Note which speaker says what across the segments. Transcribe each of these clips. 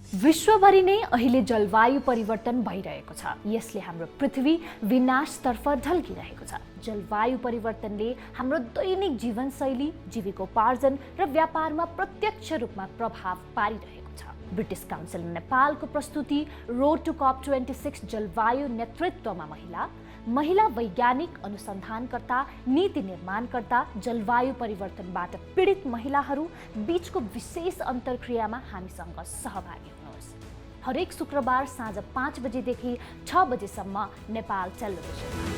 Speaker 1: विश्वभरि नै अहिले जलवायु परिवर्तन भइरहेको छ। यसले हाम्रो पृथ्वी विनाशतर्फ ढल्किरहेको छ। जलवायु परिवर्तनले हाम्रो दैनिक जीवनशैली, जीविकोपार्जन र व्यापारमा प्रत्यक्ष रूपमा प्रभाव पारिरहेको छ। ब्रिटिश काउन्सिल नेपालको प्रस्तुति रोड टु कप 26 जलवायु नेतृत्वमा महिला वैज्ञानिक, अनुसन्धानकर्ता, नीति निर्माणकर्ता, जलवायु परिवर्तनबाट पीडित महिलाहरू बीचको विशेष अन्तर्क्रियामा हामीसँग सहभागी हुनुहोस्। हरेक शुक्रबार साँझ 5 बजेदेखि 6 बजेसम्म नेपाल टेलिभिजनमा।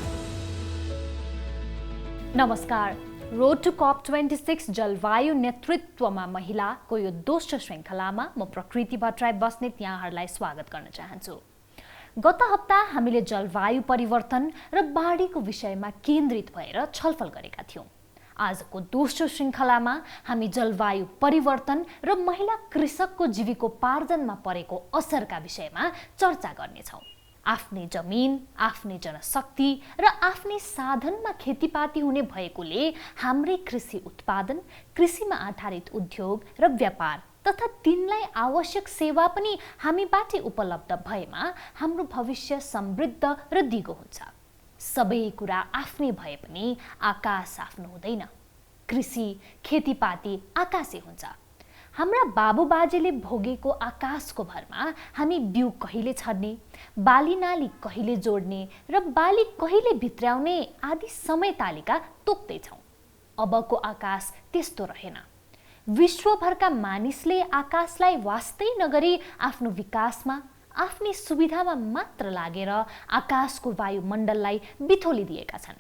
Speaker 1: नमस्कार, रोड टु कप 26 जलवायु नेतृत्वमा महिलाको यो दोस्रो श्रृङ्खलामा म प्रकृति भट्टराई बस्नेत यहाँहरूलाई स्वागत गर्न चाहन्छु। गत हप्ता हामीले जलवायु परिवर्तन र बाढीको विषयमा केन्द्रित भएर छलफल गरेका थियौँ। आजको दोस्रो श्रृङ्खलामा हामी जलवायु परिवर्तन र महिला कृषकको जीविकोपार्जनमा परेको असरका विषयमा चर्चा गर्नेछौँ। आफ्नै जमिन, आफ्नै जनशक्ति र आफ्नै साधनमा खेतीपाती हुने भएकोले हाम्रै कृषि उत्पादन, कृषिमा आधारित उद्योग र व्यापार तथा तिनलाई आवश्यक सेवा पनि हामीबाटै उपलब्ध भएमा हाम्रो भविष्य समृद्ध र दिगो हुन्छ। सबै कुरा आफ्नै भए पनि आकाश आफ्नो हुँदैन। कृषि, खेतीपाती आकाशे हुन्छ। हाम्रा बाबुबाजेले भोगेको आकाशको भरमा हामी बिउ कहिले छर्ने, बाली नाली कहिले जोड्ने र बाली कहिले भित्र्याउने आदि समय तालिका तोक्दैछौँ। अबको आकाश त्यस्तो रहेन। विश्वभरका मानिसले आकाशलाई वास्तै नगरी आफ्नो विकासमा, आफ्नै सुविधामा मात्र लागेर आकाशको वायुमण्डललाई बिथोलिदिएका छन्।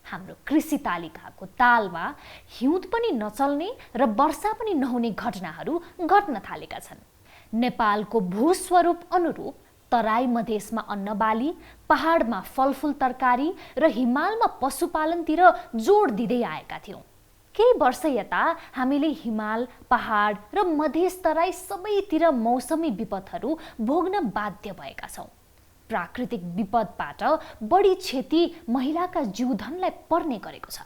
Speaker 1: हाम्रो कृषि तालिकाको तालमा हिउँद पनि नचल्ने र वर्षा पनि नहुने घटनाहरू घट्न थालेका छन्। नेपालको भूस्वरूप अनुरूप तराई मधेसमा अन्नबाली, पहाडमा फलफुल तरकारी र हिमालमा पशुपालनतिर जोड दिँदै आएका थियौँ। केही वर्ष यता हामीले हिमाल, पहाड र मधेस तराई सबैतिर मौसमी विपदहरू भोग्न बाध्य भएका छौँ। प्राकृतिक विपदबाट बढी क्षति महिलाका जीवधनलाई पर्ने गरेको छ।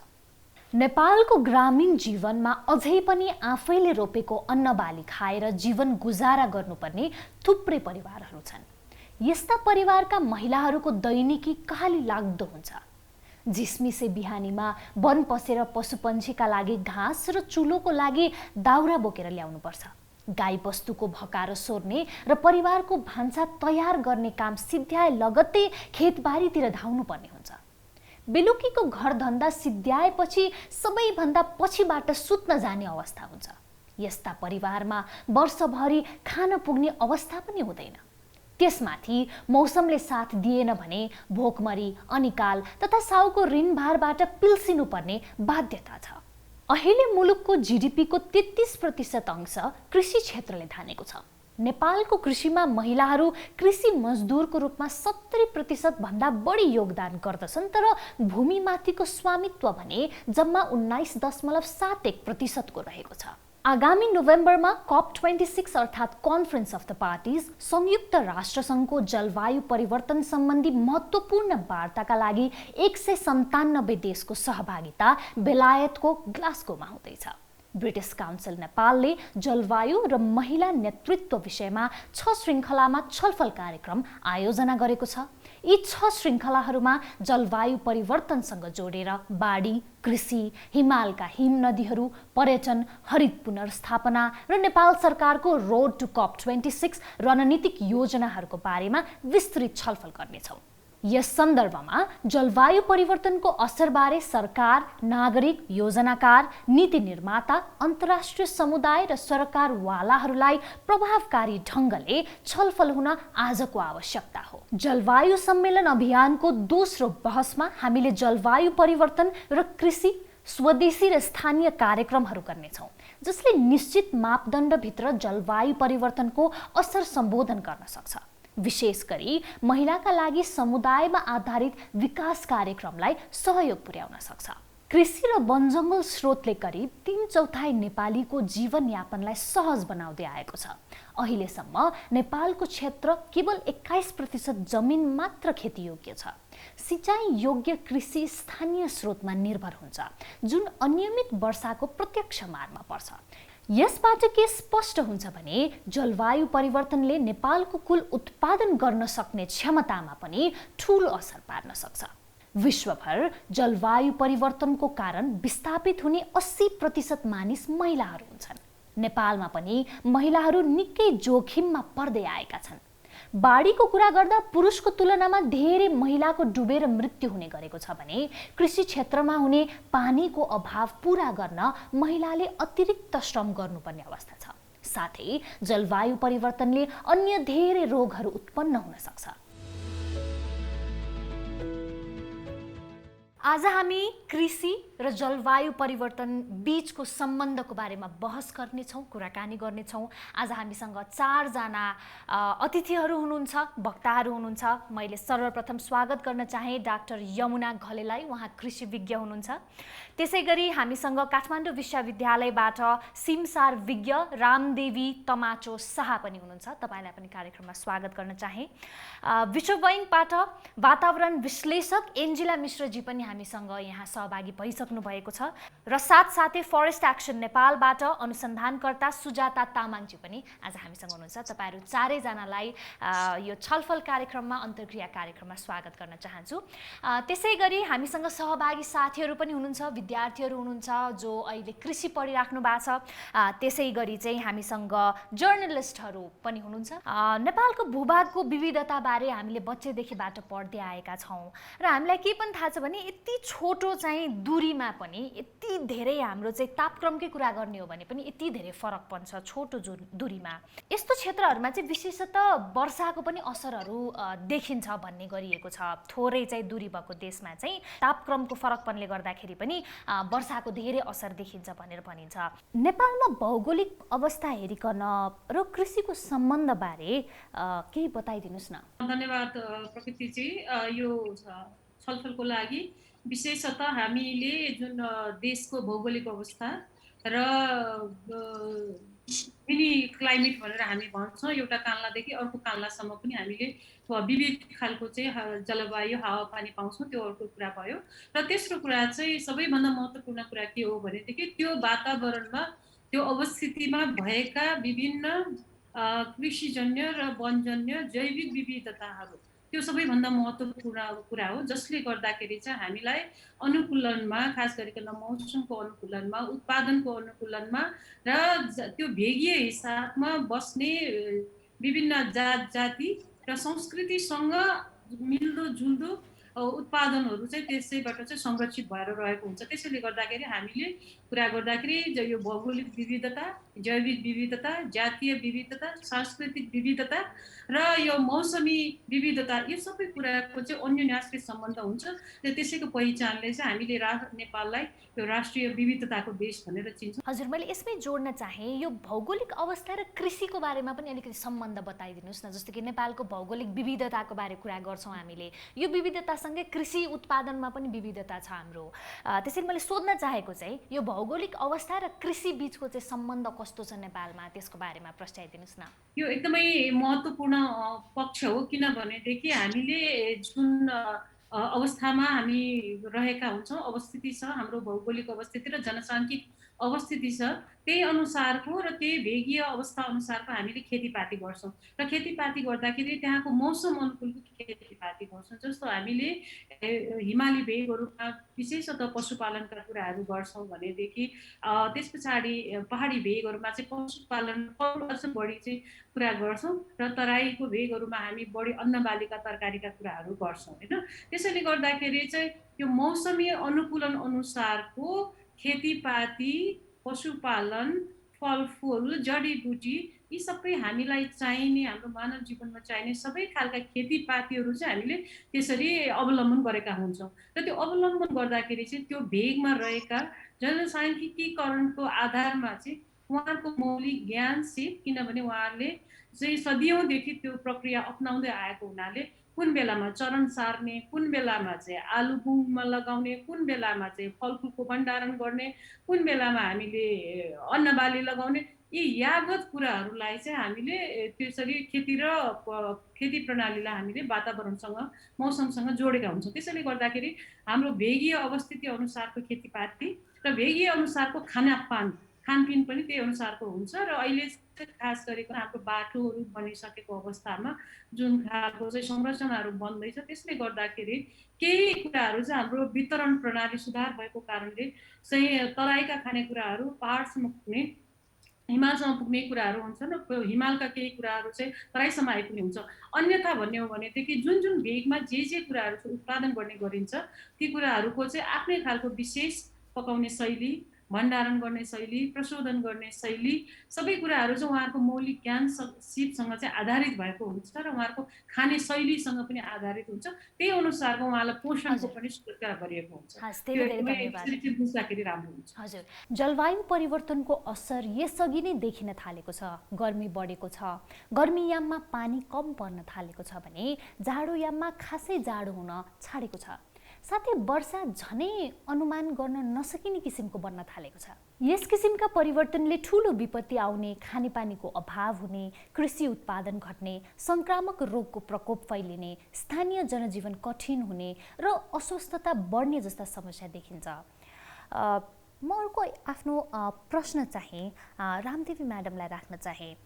Speaker 1: नेपालको ग्रामीण जीवनमा अझै पनि आफैले रोपेको अन्नबाली खाएर जीवन गुजारा गर्नुपर्ने थुप्रै परिवारहरू छन्। यस्ता परिवारका महिलाहरूको दैनिकी कहाली लाग्दो हुन्छ। झिसमिसे बिहानीमा वन पसेर पशुपन्छीका लागि घाँस र चुलोको लागि दाउरा बोकेर ल्याउनुपर्छ। गाई बस्तुको भकारो सोर्ने र परिवारको भान्सा तयार गर्ने काम सिद्ध्याए लगत्तै खेतबारीतिर धाउनुपर्ने हुन्छ। बेलुकीको घरधन्दा सिद्ध्याएपछि सबैभन्दा पछिबाट सुत्न जाने अवस्था हुन्छ। यस्ता परिवारमा वर्षभरि खान पुग्ने अवस्था पनि हुँदैन। त्यसमाथि मौसमले साथ दिएन भने भोकमरी, अनिकाल तथा साउको ऋणभारबाट पिल्सिनुपर्ने बाध्यता छ। अहिले मुलुकको जीडीपीको 33% अंश कृषि क्षेत्रले थानेको छ। नेपालको कृषिमा महिलाहरू कृषि मजदुरको रूपमा 70% भन्दा बढी योगदान गर्दछन्, तर भूमिमाथिको स्वामित्व भने जम्मा 19.71% को रहेको छ। आगामी नोभेम्बरमा कप 26 अर्थात् कन्फरेन्स अफ द पार्टिज संयुक्त राष्ट्रसङ्घको जलवायु परिवर्तन सम्बन्धी महत्त्वपूर्ण वार्ताका लागि 197 देशको सहभागिता बेलायतको ग्लास्गोमा हुँदैछ। ब्रिटिश काउन्सिल नेपालले जलवायु र महिला नेतृत्व विषयमा 6 श्रृङ्खलामा छलफल कार्यक्रम आयोजना गरेको छ। यी 6 श्रृङ्खलाहरूमा जलवायु परिवर्तनसँग जोडेर बाढी, कृषि, हिमालका हिम नदीहरू, पर्यटन, हरित पुनर्स्थापना र नेपाल सरकारको रोड टु कप 26 रणनीतिक योजनाहरूको बारेमा विस्तृत छलफल गर्नेछौँ। यस सन्दर्भमा जलवायु परिवर्तनको असरबारे सरकार, नागरिक, योजनाकार, नीति निर्माता, अन्तर्राष्ट्रिय समुदाय र सरकारवालाहरूलाई प्रभावकारी ढङ्गले छलफल हुन आजको आवश्यकता हो। जलवायु सम्मेलन अभियानको दोस्रो बहसमा हामीले जलवायु परिवर्तन र कृषि, स्वदेशी र स्थानीय कार्यक्रमहरू गर्नेछौँ, जसले निश्चित मापदण्डभित्र जलवायु परिवर्तनको असर सम्बोधन गर्न सक्छ। विशेष गरी महिलाका लागि समुदायमा आधारित विकास कार्यक्रमलाई सहयोग पुर्याउन सक्छ। कृषि र वनजङ्गल स्रोतले करिब 3/4 नेपालीको जीवनयापनलाई सहज बनाउँदै आएको छ। अहिलेसम्म नेपालको क्षेत्र केवल 21% जमिन मात्र खेतीयोग्य छ। सिँचाइ योग्य कृषि स्थानीय स्रोतमा निर्भर हुन्छ, जुन अनियमित वर्षाको प्रत्यक्ष मारमा पर्छ। यसबाट के स्पष्ट हुन्छ भने जलवायु परिवर्तनले नेपालको कुल उत्पादन गर्न सक्ने क्षमतामा पनि ठूलो असर पार्न सक्छ। विश्वभर जलवायु परिवर्तनको कारण विस्थापित हुने 80% मानिस महिलाहरू हुन्छन्। नेपालमा पनि महिलाहरू निकै जोखिममा पर्दै आएका छन्। बाढीको कुरा गर्दा पुरुषको तुलनामा धेरै महिलाको डुबेर मृत्यु हुने गरेको छ भने कृषि क्षेत्रमा हुने पानीको अभाव पूरा गर्न महिलाले अतिरिक्त श्रम गर्नुपर्ने अवस्था छ। साथै जलवायु परिवर्तनले अन्य धेरै रोगहरू उत्पन्न हुन सक्छ। आज हामी कृषि र जलवायु परिवर्तन बीचको सम्बन्धको बारेमा बहस गर्नेछौँ, कुराकानी गर्नेछौँ। आज हामीसँग 4 जना अतिथिहरू हुनुहुन्छ, वक्ताहरू हुनुहुन्छ। मैले सर्वप्रथम स्वागत गर्न चाहे डाक्टर यमुना घलेलाई, उहाँ कृषि विज्ञ हुनुहुन्छ। त्यसैगरी हामीसँग काठमाडौँ विश्वविद्यालयबाट सिमसार विज्ञ रामदेवी तमाचो शाह पनि हुनुहुन्छ। तपाईलाई पनि कार्यक्रममा स्वागत गर्न चाहे। विश्व बैंकबाट वातावरण विश्लेषक एन्जिला मिश्रजी पनि हामीसँग यहाँ सहभागी भइसक्नु भएको छ र साथसाथै फरेस्ट एक्सन नेपालबाट अनुसन्धानकर्ता सुजाता तामाङजी पनि आज हामीसँग हुनुहुन्छ। तपाईहरु चारैजनालाई यो छलफल कार्यक्रममा अन्तर्क्रिया कार्यक्रममा स्वागत गर्न चाहन्छु। त्यसैगरी हामीसँग सहभागी साथीहरू पनि हुनुहुन्छ, विद्यार्थीहरू हुनुहुन्छ जो अहिले कृषि पढिराख्नु भएको छ। त्यसैगरी चाहिँ हामीसँग जर्नलिस्टहरू पनि हुनुहुन्छ। नेपालको भूभागको विविधता बारे हामीले बच्चैदेखिबाट पढ्दै आएका छौँ र हामीलाई के पनि थाहा छ भने यति छोटो चाहिँ दूरीमा पनि यति धेरै हाम्रो चाहिँ तापक्रमकै कुरा गर्ने हो भने पनि यति धेरै फरक पर्छ छोटो दूरीमा। यस्तो क्षेत्रहरूमा चाहिँ विशेषतः वर्षाको पनि असरहरू देखिन्छ भन्ने गरिएको छ। थोरै चाहिँ दूरी भएको देशमा चाहिँ तापक्रमको फरकपनले गर्दाखेरि पनि वर्षाको धेरै असर देखिन्छ भनेर भनिन्छ। नेपालमा भौगोलिक अवस्था हेरिकन र कृषिको सम्बन्ध बारे केही बताइदिनुस् न।
Speaker 2: धन्यवाद प्रकृतिजी, यो छलफलको लागि। विशेषतः हामीले जुन देशको भौगोलिक अवस्था र मिनी क्लाइमेट भनेर हामी भन्छौँ, एउटा कान्लादेखि अर्को कान्लासम्म पनि हामीले विविध खालको चाहिँ जलवायु हावापानी पाउँछौँ, त्यो अर्को कुरा भयो। र तेस्रो कुरा चाहिँ सबैभन्दा महत्त्वपूर्ण कुरा के हो भनेदेखि त्यो वातावरणमा त्यो अवस्थितिमा भएका विभिन्न कृषिजन्य र वनजन्य जैविक विविधताहरू, त्यो सबैभन्दा महत्त्वपूर्ण कुरा हो, जसले गर्दाखेरि चाहिँ हामीलाई अनुकूलनमा, खास गरिकन मौसमको अनुकूलनमा, उत्पादनको अनुकूलनमा र त्यो भेगीय हिसाबमा बस्ने विभिन्न जाति र संस्कृतिसँग मिल्दोजुल्दो उत्पादनहरू चाहिँ त्यसैबाट चाहिँ संरक्षित भएर रहेको हुन्छ। त्यसैले गर्दाखेरि हामीले कुरा गर्दाखेरि यो भौगोलिक विविधता, जैविक विविधता, जातीय विविधता, सांस्कृतिक विविधता र यो मौसमी विविधता, यो सबै कुराको चाहिँ अन्योन्याश्रित सम्बन्ध हुन्छ। र त्यसैको पहिचानले चाहिँ हामीले नेपाललाई यो राष्ट्रिय विविधताको देश भनेर चिन्छौँ।
Speaker 1: हजुर, मैले यसमै जोड्न चाहे यो भौगोलिक अवस्था र कृषिको बारेमा पनि अलिकति सम्बन्ध बताइदिनुस् न। जस्तो कि नेपालको भौगोलिक विविधताको बारे कुरा गर्छौँ हामीले, यो विविधतासँगै कृषि उत्पादनमा पनि विविधता छ हाम्रो। त्यसैले मैले सोध्न चाहेको चाहिँ यो भौगोलिक अवस्था र कृषि बीचको चाहिँ सम्बन्ध कस्तो छ नेपालमा, त्यसको बारेमा प्रस्ताइदिनुस् न।
Speaker 2: यो एकदमै महत्त्वपूर्ण पक्ष हो, किनभनेदेखि हामीले जुन अवस्थामा हामी रहेका हुन्छौँ, अवस्थिति छ, हाम्रो भौगोलिक अवस्थिति र जनसाङ्ख्यिक अवस्थिति छ, त्यही अनुसारको र त्यही भेगीय अवस्था अनुसारको हामीले खेतीपाती गर्छौँ। र खेतीपाती गर्दाखेरि त्यहाँको मौसम अनुकूलको खेतीपाती गर्छौँ। जस्तो हामीले हिमाली भेगहरूमा विशेषतः पशुपालनका कुराहरू गर्छौँ भनेदेखि त्यस पछाडि पहाडी भेगहरूमा चाहिँ पशुपालन बढी चाहिँ कुरा गर्छौँ र तराईको भेगहरूमा हामी बढी अन्नबालीका तरकारीका कुराहरू गर्छौँ होइन। त्यसैले गर्दाखेरि चाहिँ यो मौसमी अनुकूलन अनुसारको खेतीपाती, पशुपालन, फलफुल, जडीबुटी, यी सबै हामीलाई चाहिने, हाम्रो मानव जीवनमा चाहिने सबै खालका खेतीपातीहरू चाहिँ हामीले त्यसरी अवलम्बन गरेका हुन्छौँ। र त्यो अवलम्बन गर्दाखेरि चाहिँ त्यो भेगमा रहेका जनसाङ्ख्यिकीकरणको आधारमा चाहिँ उहाँहरूको मौलिक ज्ञान सिप, किनभने उहाँहरूले चाहिँ सदियौँदेखि त्यो प्रक्रिया अपनाउँदै आएको हुनाले कुन बेलामा चरण सार्ने, कुन बेलामा चाहिँ आलु गुङमा लगाउने, कुन बेलामा चाहिँ फलफुलको भण्डारण गर्ने, कुन बेलामा हामीले अन्नबाली लगाउने, यी यावत कुराहरूलाई चाहिँ हामीले त्यसरी खेती प्रणालीलाई हामीले वातावरणसँग, मौसमसँग जोडेका हुन्छौँ। त्यसैले गर्दाखेरि हाम्रो भेगीय अवस्थिति अनुसारको खेतीपाती र भेगीय अनुसारको खानापान, खानपिन पनि त्यही अनुसारको हुन्छ र अहिले खास गरेको हाम्रो बाटोहरू बनिसकेको अवस्थामा जुन खालको चाहिँ संरचनाहरू बन्दैछ त्यसले गर्दाखेरि केही कुराहरू चाहिँ हाम्रो वितरण प्रणाली सुधार भएको कारणले चाहिँ तराईका खानेकुराहरू पहाडसम्म पुग्ने हिमालसम्म पुग्ने कुराहरू हुन्छन् र हिमालका केही कुराहरू चाहिँ तराईसम्म आइपुग्ने हुन्छ। अन्यथा भन्ने हो भनेदेखि जुन जुन भेगमा जे कुराहरू चाहिँ उत्पादन गर्ने गरिन्छ ती कुराहरूको चाहिँ आफ्नै खालको विशेष पकाउने शैली, भण्डारण गर्ने शैली, प्रशोधन गर्ने शैली सबै कुराहरू चाहिँ उहाँहरूको मौलिक ज्ञान सिपसँग चाहिँ आधारित भएको हुन्छ र उहाँहरूको खाने शैलीसँग पनि आधारित हुन्छ। त्यही अनुसारको उहाँलाई पोषणको पनि सुरक्षा गरिएको हुन्छ। बुझ्दाखेरि राम्रो हुन्छ।
Speaker 1: हजुर, जलवायु परिवर्तनको असर यसअघि नै देखिन थालेको छ। गर्मी बढेको छ, गर्मीयाममा पानी कम पर्न थालेको छ भने जाडोयाममा खासै जाडो हुन छाडेको छ। साथै वर्षा झनै अनुमान गर्न नसकिने किसिमको बन्न थालेको छ। यस किसिमका परिवर्तनले ठूलो विपत्ति आउने, खानेपानीको अभाव हुने, कृषि उत्पादन घट्ने, संक्रामक रोगको प्रकोप फैलिने, स्थानीय जनजीवन कठिन हुने र अस्वस्थता बढ्ने जस्ता समस्या देखिन्छ। म अर्को आफ्नो प्रश्न चाहिँ रामदेवी म्याडमलाई राख्न चाहे।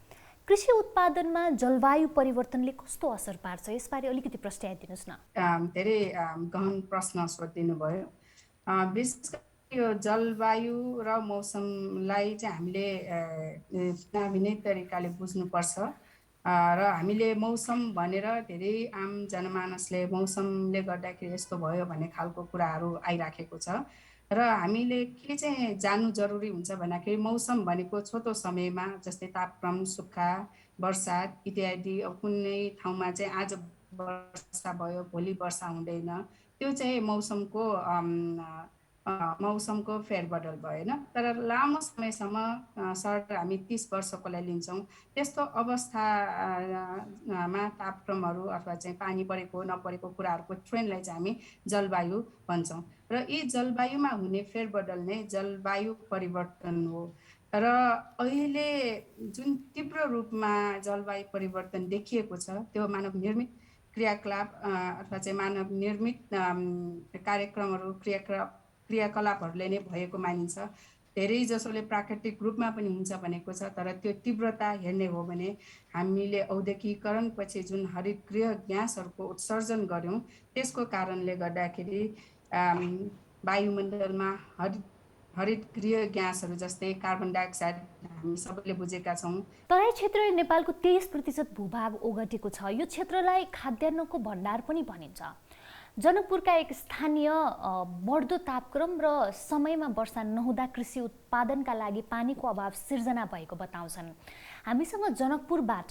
Speaker 1: कृषि उत्पादनमा जलवायु परिवर्तनले कस्तो असर पार्छ यसबारे अलिकति प्रस्ताइदिनुस् न।
Speaker 3: धेरै गहन प्रश्न सोधिदिनु भयो। विशेष गरी यो जलवायु र मौसमलाई चाहिँ हामीले भिन्नै तरिकाले बुझ्नुपर्छ र हामीले मौसम भनेर धेरै आम जनमानसले मौसमले गर्दाखेरि यस्तो भयो भन्ने खालको कुराहरू आइराखेको छ र हामीले के चाहिँ जान्नु जरुरी हुन्छ भन्दाखेरि मौसम भनेको छोटो समयमा जस्तै तापक्रम, सुक्खा, बर्सात इत्यादि कुनै ठाउँमा चाहिँ आज वर्षा भयो भोलि वर्षा हुँदैन, त्यो चाहिँ मौसमको फेरबदल भएन। तर लामो समयसम्म सर हामी 30 वर्षको लागि लिन्छौँ, त्यस्तो अवस्थामा तापक्रमहरू अथवा चाहिँ पानी परेको नपरेको कुराहरूको ट्रेन्डलाई चाहिँ हामी जलवायु भन्छौँ र यी जलवायुमा हुने फेरबदल नै जलवायु परिवर्तन हो। र अहिले जुन तीव्र रूपमा जलवायु परिवर्तन देखिएको छ त्यो मानव निर्मित क्रियाकलाप अथवा चाहिँ मानव निर्मित कार्यक्रमहरू क्रियाकलापहरूले नै भएको मानिन्छ। धेरै जसोले प्राकृतिक रूपमा पनि हुन्छ भनेको छ, तर त्यो तीव्रता हेर्ने हो भने हामीले औद्योगिकरणपछि जुन हरितगृह ग्यासहरूको उत्सर्जन गर्यौँ त्यसको कारणले गर्दाखेरि वायुमण्डलमा हरितगृह ग्यासहरू जस्तै कार्बन डाइअक्साइड हामी सबैले बुझेका छौँ।
Speaker 1: तराई क्षेत्र नेपालको 23% भूभाग ओगटेको छ। यो क्षेत्रलाई खाद्यान्नको भण्डार पनि भनिन्छ। जनकपुरका एक स्थानीय बढ्दो तापक्रम र समयमा वर्षा नहुँदा कृषि उत्पादनका लागि पानीको अभाव सिर्जना भएको बताउँछन्। हामीसँग जनकपुरबाट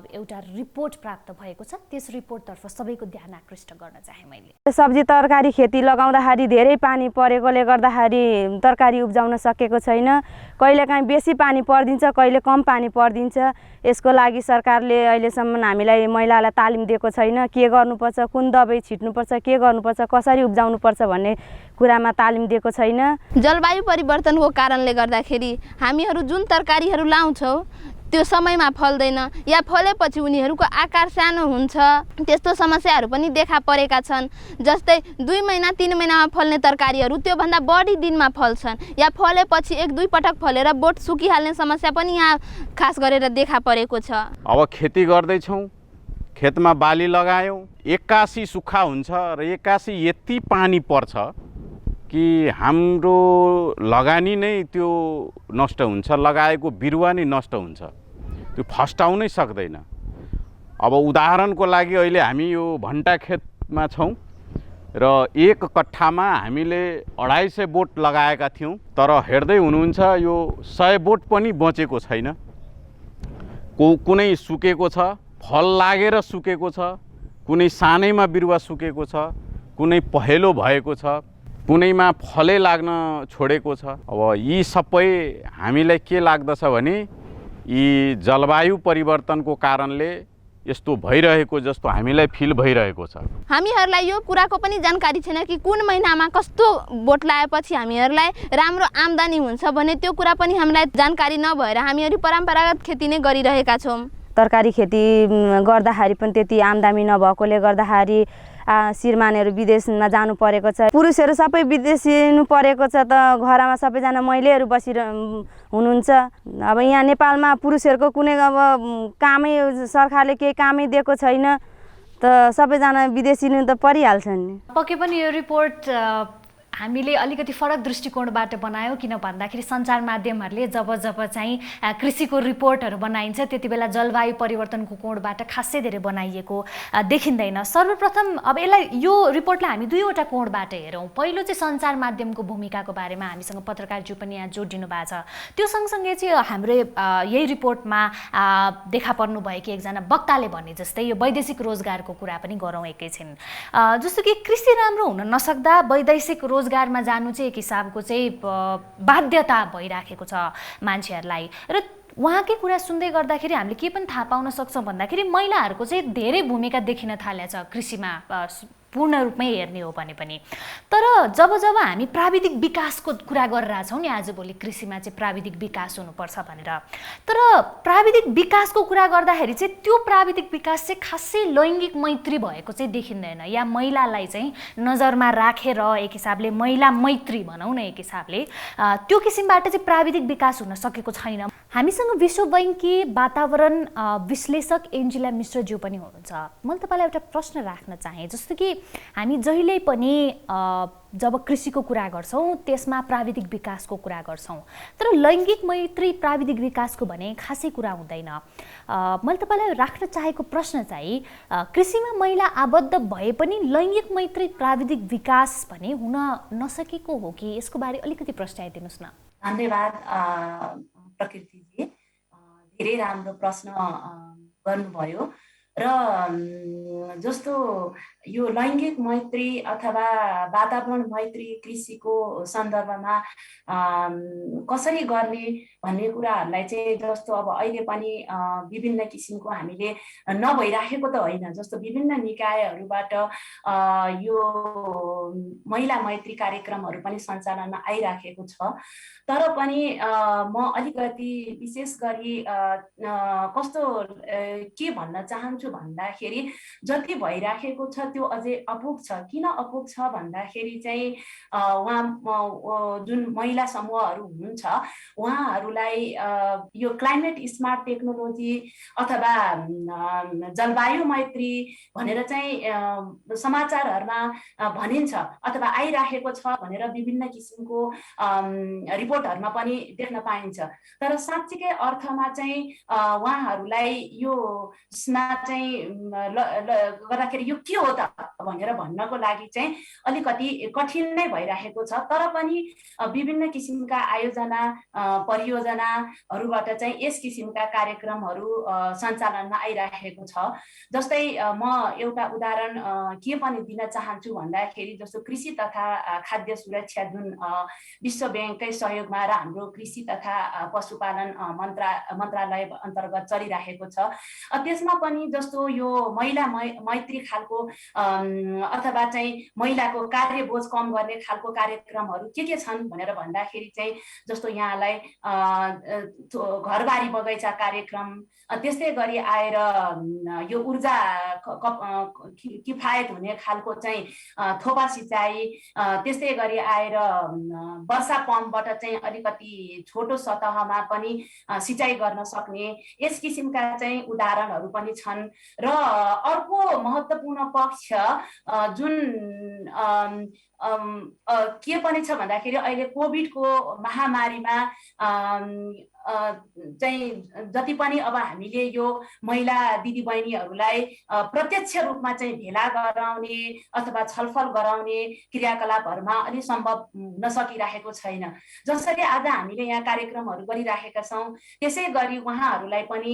Speaker 1: एउटा रिपोर्ट प्राप्त भएको छ, त्यस रिपोर्टतर्फ सबैको ध्यान आकृष्ट गर्न चाहे मैले।
Speaker 4: सब्जी तरकारी खेती लगाउँदाखेरि धेरै पानी परेकोले गर्दाखेरि तरकारी उब्जाउन सकेको छैन। कहिलेकाहीँ बेसी पानी परिदिन्छ, कहिले कम पानी परिदिन्छ। यसको लागि सरकारले अहिलेसम्म हामीलाई महिलालाई तालिम दिएको छैन। के गर्नुपर्छ, कुन दबाई छिट्नुपर्छ, के गर्नुपर्छ, कसरी उब्जाउनुपर्छ भन्ने कुरामा तालिम दिएको छैन।
Speaker 5: जलवायु परिवर्तनको कारणले गर्दाखेरि हामीहरू जुन तरकारीहरू लाउँछौँ त्यो समयमा फल्दैन या फलेपछि उनीहरूको आकार सानो हुन्छ। त्यस्तो समस्याहरू पनि देखा परेका छन्। जस्तै 2 महिना 3 महिनामा फल्ने तरकारीहरू त्योभन्दा बढी दिनमा फल्छन् या फलेपछि 1-2 पटक फलेर बोट सुकिहाल्ने समस्या पनि यहाँ खास गरेर देखा परेको छ।
Speaker 6: अब खेती गर्दैछौँ, खेतमा बाली लगायौँ, 81 सुक्खा हुन्छ र 81 यति पानी पर्छ कि हाम्रो लगानी नै त्यो नष्ट हुन्छ, लगाएको बिरुवा नै नष्ट हुन्छ, त्यो फस्टाउनै सक्दैन। अब उदाहरणको लागि अहिले हामी यो भन्टा खेतमा छौँ र 1 कट्ठामा हामीले 250 बोट लगाएका थियौँ, तर हेर्दै हुनुहुन्छ यो 100 बोट पनि बचेको छैन। कुनै सुकेको छ, फल लागेर सुकेको छ, कुनै सानैमा बिरुवा सुकेको छ, कुनै पहेँलो भएको छ, कुनैमा फलै लाग्न छोडेको छ। अब यी सबै हामीलाई के लाग्दछ भने यी जलवायु परिवर्तनको कारणले यस्तो भइरहेको जस्तो हामीलाई फिल भइरहेको छ।
Speaker 5: हामीहरूलाई यो कुराको पनि जानकारी छैन कि कुन महिनामा कस्तो बोट लगाएपछि हामीहरूलाई राम्रो आम्दानी हुन्छ भने त्यो कुरा पनि हामीलाई जानकारी नभएर हामीहरू परम्परागत खेती नै गरिरहेका छौँ।
Speaker 4: तरकारी खेती गर्दाखेरि पनि त्यति आम्दानी नभएकोले गर्दाखेरि श्रीमानहरू विदेशमा जानु परेको छ, पुरुषहरू सबै विदेशिनु परेको छ, त घरमा सबैजना महिलाहरू हुनुहुन्छ। अब यहाँ नेपालमा पुरुषहरूको कुनै अब कामै सरकारले केही कामै दिएको छैन, त सबैजना विदेशिनु त परिहाल्छ नि।
Speaker 1: पक्कै पनि यो रिपोर्ट हामीले अलिकति फरक दृष्टिकोणबाट बनायौँ, किन भन्दाखेरि सञ्चार माध्यमहरूले जब चाहिँ कृषिको रिपोर्टहरू बनाइन्छ त्यति बेला जलवायु परिवर्तनको कोणबाट खासै धेरै बनाइएको देखिँदैन। सर्वप्रथम अब यसलाई यो रिपोर्टलाई हामी दुईवटा कोणबाट हेरौँ। पहिलो चाहिँ सञ्चार माध्यमको भूमिकाको बारेमा हामीसँग पत्रकारज्यू पनि यहाँ जोडिनु भएको छ। त्यो सँगसँगै चाहिँ हाम्रो यही रिपोर्टमा देखा पर्नुभएकी एकजना वक्ताले भने जस्तै यो वैदेशिक रोजगारको कुरा पनि गरौँ एकैछिन। जस्तो कि कृषि राम्रो हुन नसक्दा वैदेशिक रोजगारमा जानु चाहिँ एक हिसाबको चाहिँ बाध्यता भइराखेको छ मान्छेहरूलाई। र उहाँकै कुरा सुन्दै गर्दाखेरि हामीले के पनि थाहा पाउन सक्छौँ भन्दाखेरि महिलाहरूको चाहिँ धेरै भूमिका देखिन थालेको छ कृषिमा पूर्ण रूपमै हेर्ने हो भने पनि। तर जब हामी प्राविधिक विकासको कुरा गरिरहेछौँ नि आजभोलि कृषिमा चाहिँ प्राविधिक विकास हुनुपर्छ भनेर, तर प्राविधिक विकासको कुरा गर्दाखेरि चाहिँ त्यो प्राविधिक विकास चाहिँ खासै लैङ्गिक मैत्री भएको चाहिँ देखिँदैन, या महिलालाई चाहिँ नजरमा राखेर एक हिसाबले महिला मैत्री भनौँ न एक हिसाबले त्यो किसिमबाट चाहिँ प्राविधिक विकास हुन सकेको छैन। हामीसँग विश्व बैंकी वातावरण विश्लेषक एन्जिला मिश्रज्यू पनि हुनुहुन्छ। मैले तपाईँलाई एउटा प्रश्न राख्न चाहेँ, जस्तो कि हामी जहिल्यै पनि जब कृषिको कुरा गर्छौँ त्यसमा प्राविधिक विकासको कुरा गर्छौँ, तर लैङ्गिक मैत्री प्राविधिक विकासको भने खासै कुरा हुँदैन। मैले तपाईँलाई राख्न चाहेको प्रश्न चाहिँ कृषिमा महिला आबद्ध भए पनि लैङ्गिक मैत्री प्राविधिक विकास भने हुन नसकेको हो कि, यसको बारे अलिकति प्रश्नाइदिनुहोस् न।
Speaker 7: धन्यवाद प्रकृतिजी, धेरै राम्रो प्रश्न गर्नुभयो। र जस्तो यो लैङ्गिक मैत्री अथवा वातावरण मैत्री कृषिको सन्दर्भमा कसरी गर्ने भन्ने कुराहरूलाई चाहिँ जस्तो अब अहिले पनि विभिन्न किसिमको हामीले नभइराखेको त होइन, जस्तो विभिन्न निकायहरूबाट यो महिला मैत्री कार्यक्रमहरू पनि सञ्चालनमा आइराखेको छ। तर पनि म अलिकति विशेष गरी कस्तो के भन्न चाहन्छु भन्दाखेरि जति भइराखेको छ त्यो अझै अपुग छ। किन अपुग छ भन्दाखेरि चाहिँ जुन महिला समूहहरू हुनुहुन्छ उहाँहरूलाई यो क्लाइमेट स्मार्ट टेक्नोलोजी अथवा जलवायु मैत्री भनेर चाहिँ समाचारहरूमा भनिन्छ अथवा आइराखेको छ भनेर विभिन्न किसिमको रिपोर्टहरूमा पनि देख्न पाइन्छ। तर साँच्चीकै अर्थमा चाहिँ उहाँहरूलाई यो चाहिँ गर्दाखेरि यो के हो त भनेर भन्नको लागि चाहिँ अलिकति कठिन नै भइराखेको छ। तर पनि विभिन्न किसिमका आयोजना परियोजनाहरूबाट चाहिँ यस किसिमका कार्यक्रमहरू सञ्चालनमा आइराखेको छ। जस्तै म एउटा उदाहरण के पनि दिन चाहन्छु भन्दाखेरि जस्तो कृषि तथा खाद्य सुरक्षा जुन विश्व ब्याङ्ककै सहयोगमा र हाम्रो कृषि तथा पशुपालन मन्त्रालय अन्तर्गत चलिराखेको छ। त्यसमा पनि जस्तो यो महिला मैत्री खालको अथवा चाहिँ महिलाको कार्यबोझ कम गर्ने खालको कार्यक्रमहरू के छन् भनेर भन्दाखेरि चाहिँ जस्तो यहाँलाई घरबारी बगैँचा कार्यक्रम, त्यस्तै गरी आएर यो ऊर्जा किफायत हुने खालको चाहिँ थोपा सिँचाइ, त्यस्तै गरी आएर वर्षा पम्पबाट चाहिँ अलिकति छोटो सतहमा पनि सिँचाइ गर्न सक्ने यस किसिमका चाहिँ उदाहरणहरू पनि छन्। र अर्को महत्त्वपूर्ण पक्ष जुन के पनि छ भन्दाखेरि अहिले कोभिडको महामारीमा चाहिँ जति पनि अब हामीले यो महिला दिदीबहिनीहरूलाई प्रत्यक्ष रूपमा चाहिँ भेला गराउने अथवा छलफल गराउने क्रियाकलापहरूमा अलि सम्भव हुन सकिरहेको छैन। जसरी आज हामीले यहाँ कार्यक्रमहरू गरिराखेका छौँ त्यसै गरी उहाँहरूलाई पनि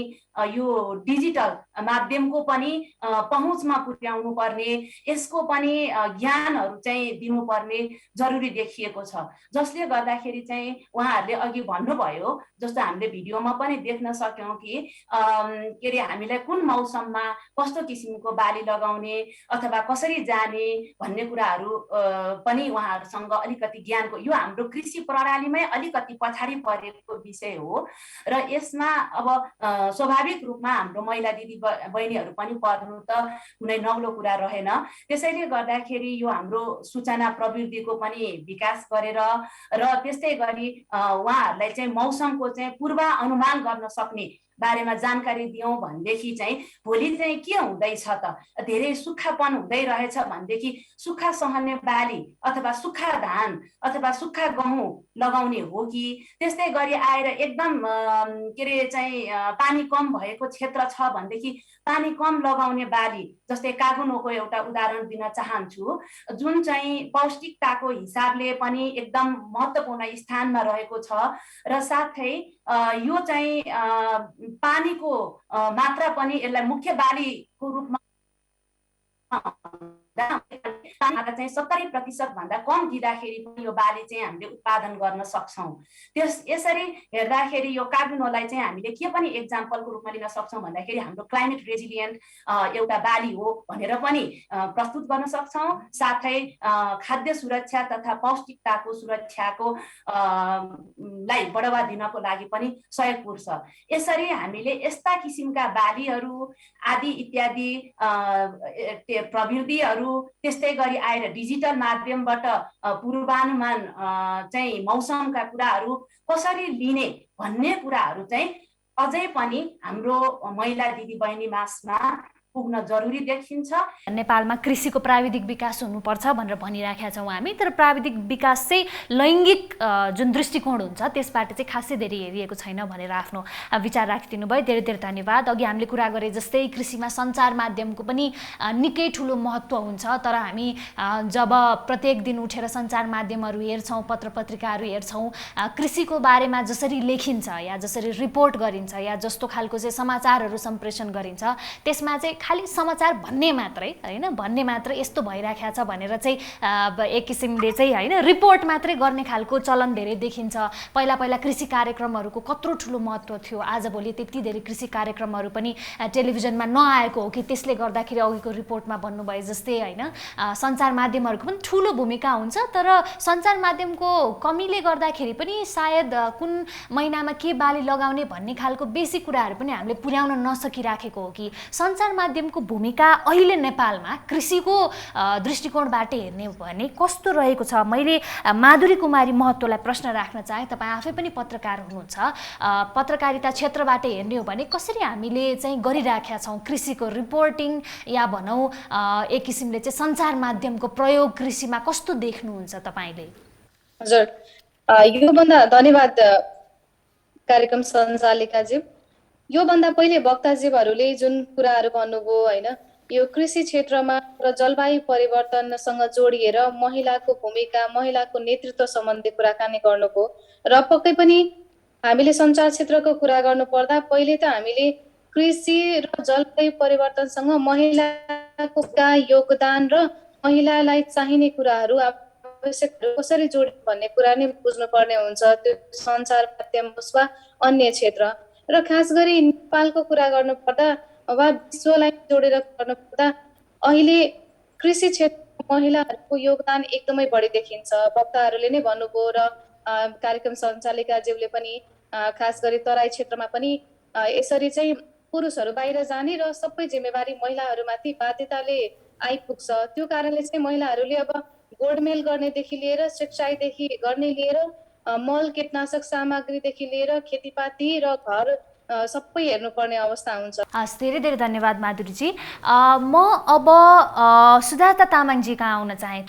Speaker 7: यो डिजिटल माध्यमको पनि पहुँचमा पुर्याउनु पर्ने, यसको पनि ज्ञानहरू चाहिँ दिनुपर्ने जरुरी देखिएको छ। जसले गर्दाखेरि चाहिँ उहाँहरूले अघि भन्नुभयो जस्तो हामीले भिडियोमा पनि देख्न सक्यौँ कि के अरे हामीलाई कुन मौसममा कस्तो किसिमको बाली लगाउने अथवा कसरी जाने भन्ने कुराहरू पनि उहाँहरूसँग अलिकति ज्ञानको, यो हाम्रो कृषि प्रणालीमै अलिकति पछाडि परेको विषय हो र यसमा अब स्वाभाविक रूपमा हाम्रो महिला दिदी बहिनीहरू पनि पर्नु त कुनै नौलो कुरा रहेन। त्यसैले गर्दाखेरि यो हाम्रो सूचना प्रविधिको पनि विकास गरेर र त्यस्तै गरी उहाँहरूलाई चाहिँ मौसमको चाहिँ पूर्वानुमान गर्न सक्ने बारेमा जानकारी दियौँ भनेदेखि चाहिँ भोलि चाहिँ के हुँदैछ त, धेरै सुक्खापन हुँदै रहेछ भनेदेखि सुक्खा सहने बाली अथवा सुक्खा धान अथवा सुक्खा गहुँ लगाउने हो कि, त्यस्तै गरी आएर एकदम के अरे चाहिँ पानी कम भएको क्षेत्र छ भनेदेखि पानी कम लगाउने बाली, जस्तै कागुनोको एउटा उदाहरण दिन चाहन्छु, जुन चाहिँ पौष्टिकताको हिसाबले पनि एकदम महत्त्वपूर्ण स्थानमा रहेको छ र साथै यो चाहिँ पानीको मात्रा पनि यसलाई मुख्य बालीको रूपमा चाहिँ 70% भन्दा कम दिँदाखेरि पनि यो बाली चाहिँ हामीले उत्पादन गर्न सक्छौँ। यसरी हेर्दाखेरि यो कागुनोलाई चाहिँ हामीले के पनि एक्जाम्पलको रूपमा लिन सक्छौँ भन्दाखेरि हाम्रो क्लाइमेट रेजिलियन्ट एउटा बाली हो भनेर पनि प्रस्तुत गर्न सक्छौँ। साथै खाद्य सुरक्षा तथा पौष्टिकताको सुरक्षाको लाई बढावा दिनको लागि पनि सहयोग पुग्छ। यसरी हामीले यस्ता किसिमका बालीहरू आदि इत्यादि प्रविधिहरू, त्यस्तै गरी आएर डिजिटल माध्यमबाट पूर्वानुमान चाहिँ मौसमका कुराहरू कसरी लिने भन्ने कुराहरू चाहिँ अझै पनि हाम्रो महिला दिदीबहिनी माझमा पुग्न जरुरी देखिन्छ।
Speaker 1: नेपालमा कृषिको प्राविधिक विकास हुनुपर्छ भनेर भनिराखेका छौँ हामी, तर प्राविधिक विकास चाहिँ लैङ्गिक जुन दृष्टिकोण हुन्छ त्यसबाट चाहिँ खासै धेरै हेरिएको छैन भनेर आफ्नो विचार राखिदिनु भयो। धेरै धेरै धन्यवाद। अघि हामीले कुरा गरे जस्तै कृषिमा सञ्चार माध्यमको पनि निकै ठुलो महत्त्व हुन्छ, तर हामी जब प्रत्येक दिन उठेर सञ्चार माध्यमहरू हेर्छौँ, पत्र पत्रिकाहरू हेर्छौँ, कृषिको बारेमा जसरी लेखिन्छ या जसरी रिपोर्ट गरिन्छ या जस्तो खालको चाहिँ समाचारहरू सम्प्रेषण गरिन्छ त्यसमा चाहिँ खालि समाचार भन्ने मात्रै हैन, भन्ने मात्रै यस्तो भइराखेको छ भनेर चाहिँ एक किसिमले चाहिँ हैन रिपोर्ट मात्रै गर्ने खालको चलन धेरै देखिन्छ। पहिला पहिला कृषि कार्यक्रमहरूको कत्रो ठुलो महत्त्व थियो, आजभोलि त्यति धेरै कृषि कार्यक्रमहरू पनि टेलिभिजनमा नआएको हो कि त्यसले गर्दाखेरि अघिको रिपोर्टमा भन्नुभयो जस्तै हैन सञ्चार माध्यमहरूको पनि ठुलो भूमिका हुन्छ, तर सञ्चार माध्यमको कमीले गर्दाखेरि पनि सायद कुन महिनामा के बाली लगाउने भन्ने खालको बेसी कुराहरू पनि हामीले पुर्याउन नसकिराखेको हो कि सञ्चार माध्यमको भूमिका अहिले नेपालमा कृषिको दृष्टिकोणबाट हेर्ने हो भने कस्तो रहेको छ? मैले माधुरी कुमारी महतोलाई प्रश्न राख्न चाहे। तपाईँ आफै पनि पत्रकार हुनुहुन्छ, पत्रकारिता क्षेत्रबाट हेर्ने हो भने कसरी हामीले चाहिँ गरिराखेका छौँ कृषिको रिपोर्टिङ या भनौँ एक किसिमले चाहिँ सञ्चार माध्यमको प्रयोग कृषिमा कस्तो देख्नुहुन्छ तपाईँले?
Speaker 8: हजुर, योभन्दा धन्यवाद कार्यक्रम सञ्चालिकाज्यू। योभन्दा पहिले वक्ताज्यूहरूले जुन कुराहरू भन्नुभयो होइन, यो कृषि क्षेत्रमा र जलवायु परिवर्तनसँग जोडिएर महिलाको भूमिका, महिलाको नेतृत्व सम्बन्धी कुराकानी गर्नुभयो र पक्कै पनि हामीले सञ्चार क्षेत्रको कुरा गर्नुपर्दा पहिले त हामीले कृषि र जलवायु परिवर्तनसँग महिलाको योगदान र महिलालाई चाहिने कुराहरू आवश्यकताहरू कसरी जोड्ने भन्ने कुरा नै बुझ्नुपर्ने हुन्छ, त्यो सञ्चार माध्यम होस् वा अन्य क्षेत्र। र खास गरी नेपालको कुरा गर्नुपर्दा वा विश्वलाई जोडेर गर्नुपर्दा अहिले कृषि क्षेत्रमा महिलाहरूको योगदान एकदमै बढी देखिन्छ। वक्ताहरूले नै भन्नुभयो र कार्यक्रम सञ्चालिकाज्यूले पनि खास गरी तराई क्षेत्रमा पनि यसरी चाहिँ पुरुषहरू बाहिर जाने र सबै जिम्मेवारी महिलाहरूमाथि बाध्यताले आइपुग्छ। त्यो कारणले चाहिँ महिलाहरूले अब गोडमेल गर्नेदेखि लिएर सिँचाइदेखि गर्ने लिएर मल कीटनाशक सामग्रीदेखि लिएर खेतीपाती र घर सबै हेर्नुपर्ने अवस्था हुन्छ।
Speaker 1: हस्, धेरै धेरै धन्यवाद माधुरीजी। म अब सुजाता तामाङजी कहाँ आउन चाहे।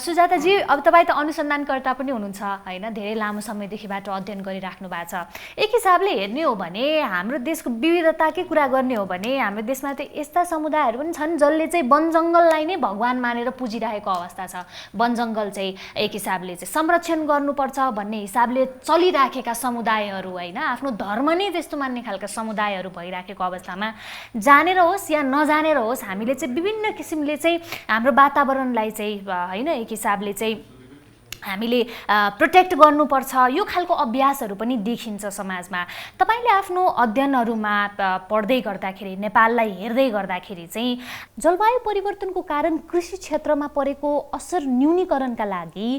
Speaker 1: सुजाताजी, अब तपाईँ त अनुसन्धानकर्ता पनि हुनुहुन्छ होइन, धेरै लामो समयदेखिबाट अध्ययन गरिराख्नु भएको छ। एक हिसाबले हेर्ने हो भने हाम्रो देशको विविधताकै कुरा गर्ने हो भने हाम्रो देशमा त यस्ता समुदायहरू पनि छन् जसले चाहिँ वन जङ्गललाई नै भगवान मानेर पुजिरहेको अवस्था छ। वन जङ्गल चाहिँ एक हिसाबले चाहिँ संरक्षण गर्नुपर्छ भन्ने हिसाबले चलिराखेका समुदायहरू होइन, आफ्नो धर्म नै त्यस्तो मान्ने खालका समुदायहरू भइराखेको अवस्थामा जानेर होस् या नजानेर होस् हामीले चाहिँ विभिन्न किसिमले चाहिँ हाम्रो वातावरणलाई चाहिँ होइन एक हिसाबले चाहिँ हामीले प्रोटेक्ट गर्नुपर्छ, यो खालको अभ्यासहरू पनि देखिन्छ समाजमा। तपाईँले आफ्नो अध्ययनहरूमा पढ्दै गर्दाखेरि, नेपाललाई हेर्दै गर्दाखेरि चाहिँ जलवायु परिवर्तनको कारण कृषि क्षेत्रमा परेको असर न्यूनीकरणका लागि